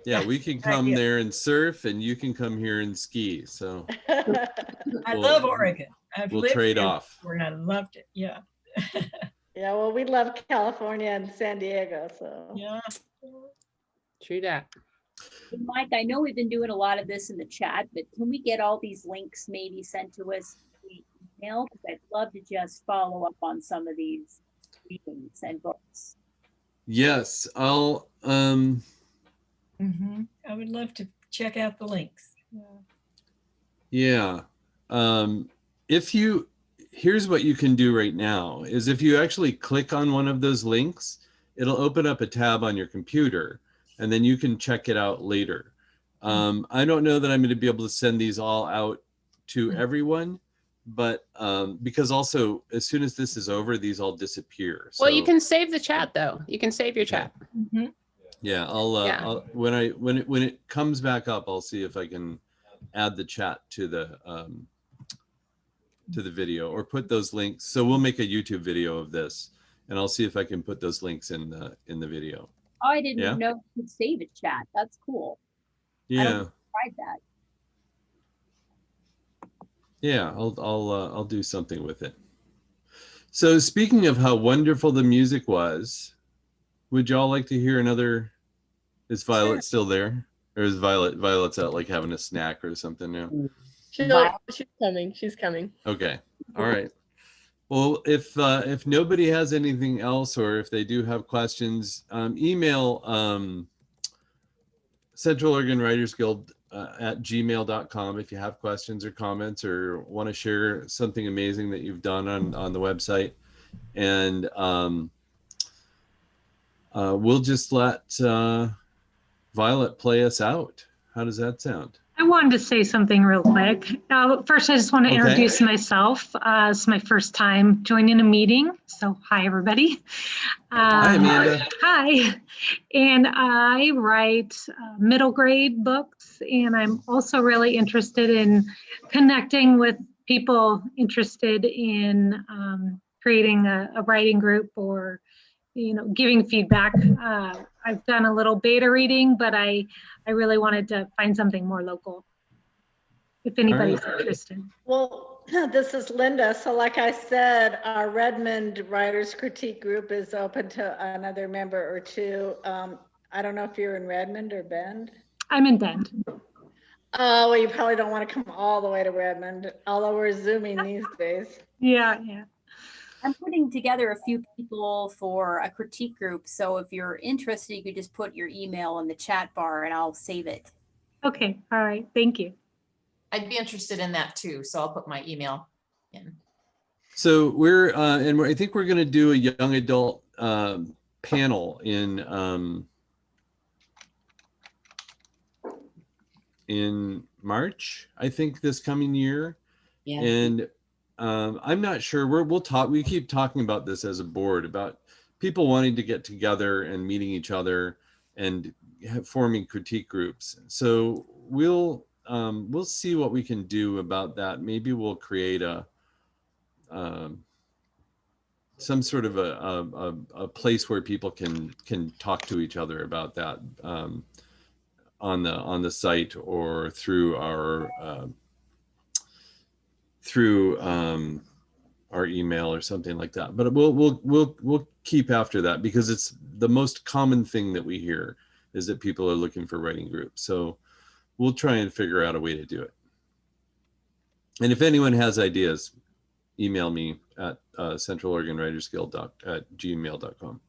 A: Yeah, we can come there and surf, and you can come here and ski. So
E: I love Oregon.
A: We'll trade off.
E: And I loved it. Yeah.
F: Yeah, well, we love California and San Diego, so.
E: Yeah.
L: True that.
I: Mike, I know we've been doing a lot of this in the chat, but can we get all these links maybe sent to us via email? Because I'd love to just follow up on some of these readings and books.
A: Yes, I'll
E: I would love to check out the links.
A: Yeah. Here's what you can do right now is if you actually click on one of those links, it'll open up a tab on your computer, and then you can check it out later. I don't know that I'm going to be able to send these all out to everyone, but because also as soon as this is over, these all disappear.
L: Well, you can save the chat though. You can save your chat.
A: Yeah, I'll when it comes back up, I'll see if I can add the chat to the video or put those links. So we'll make a YouTube video of this, and I'll see if I can put those links in the video.
I: Oh, I didn't
A: Yeah?
I: know you could save a chat. That's cool. I
A: Yeah.
I: don't think I tried that.
A: Yeah, I'll do something with it. So speaking of how wonderful the music was, would y'all like to hear another? Is Violet
C: Sure.
A: still there? Or is Violet's out like having a snack or something now?
C: She's coming. She's coming.
A: Okay. All right. Well, if nobody has anything else, or if they do have questions, email Central Oregon Writers Guild at gmail.com if you have questions or comments or want to share something amazing that you've done on the website. And we'll just let Violet play us out. How does that sound?
N: I wanted to say something real quick. First, I just want to introduce myself. It's my first time joining a meeting. So hi, everybody.
A: Hi, Amanda.
N: Hi. And I write middle grade books. And I'm also really interested in connecting with people interested in creating a writing group or, giving feedback. I've done a little beta reading, but I really wanted to find something more local, if anybody's interested.
F: Well, this is Linda. So like I said, our Redmond Writers Critique Group is open to another member or two. I don't know if you're in Redmond or Bend.
N: I'm in Bend.
F: Oh, well, you probably don't want to come all the way to Redmond, although we're Zooming these days.
N: Yeah.
I: I'm putting together a few people for a critique group. So if you're interested, you could just put your email in the chat bar and I'll save it.
N: Okay. All right. Thank you.
G: I'd be interested in that too. So I'll put my email in.
A: So I think we're going to do a young adult panel in March, I think, this coming year.
K: Yeah.
A: And I'm not sure. We'll talk. We keep talking about this as a board, about people wanting to get together and meeting each other and forming critique groups. So we'll see what we can do about that. Maybe we'll create some sort of a place where people can talk to each other about that on the site or through our email or something like that. But we'll keep after that, because it's the most common thing that we hear is that people are looking for writing groups. So we'll try and figure out a way to do it. And if anyone has ideas, email me at centraloregonwritersguild@gmail.com.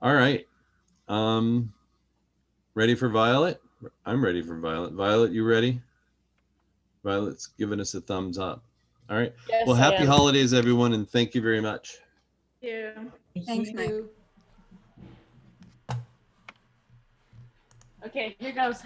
A: All right. Ready for Violet? I'm ready for Violet. Violet, you ready? Violet's giving us a thumbs up. All right.
C: Yes,
A: well,
C: I
A: happy
C: am.
A: holidays, everyone, and thank you very much.
F: Thank you.
H: Thanks, Mike.
C: Okay, here goes.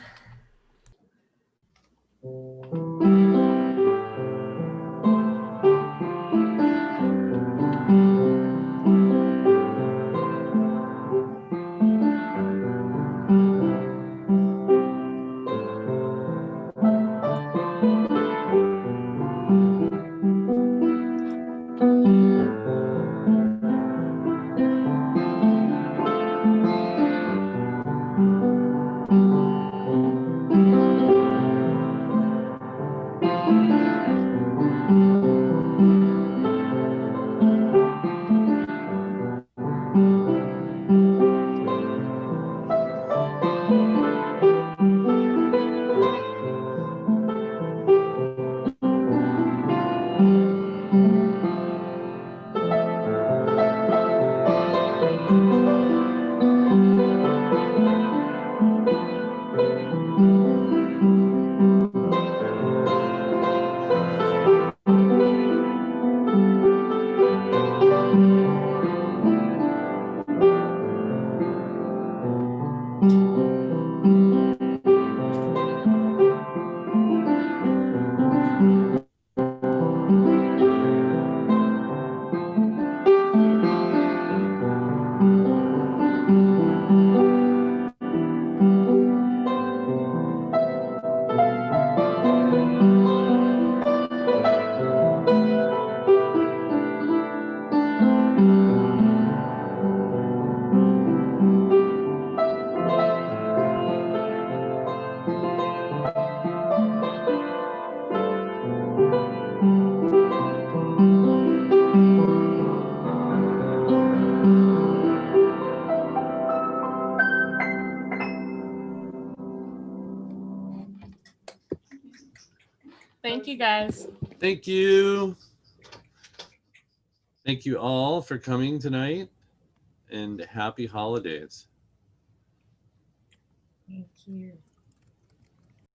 L: you guys.
A: Thank you. Thank you all for coming tonight, and happy holidays.
E: Thank you.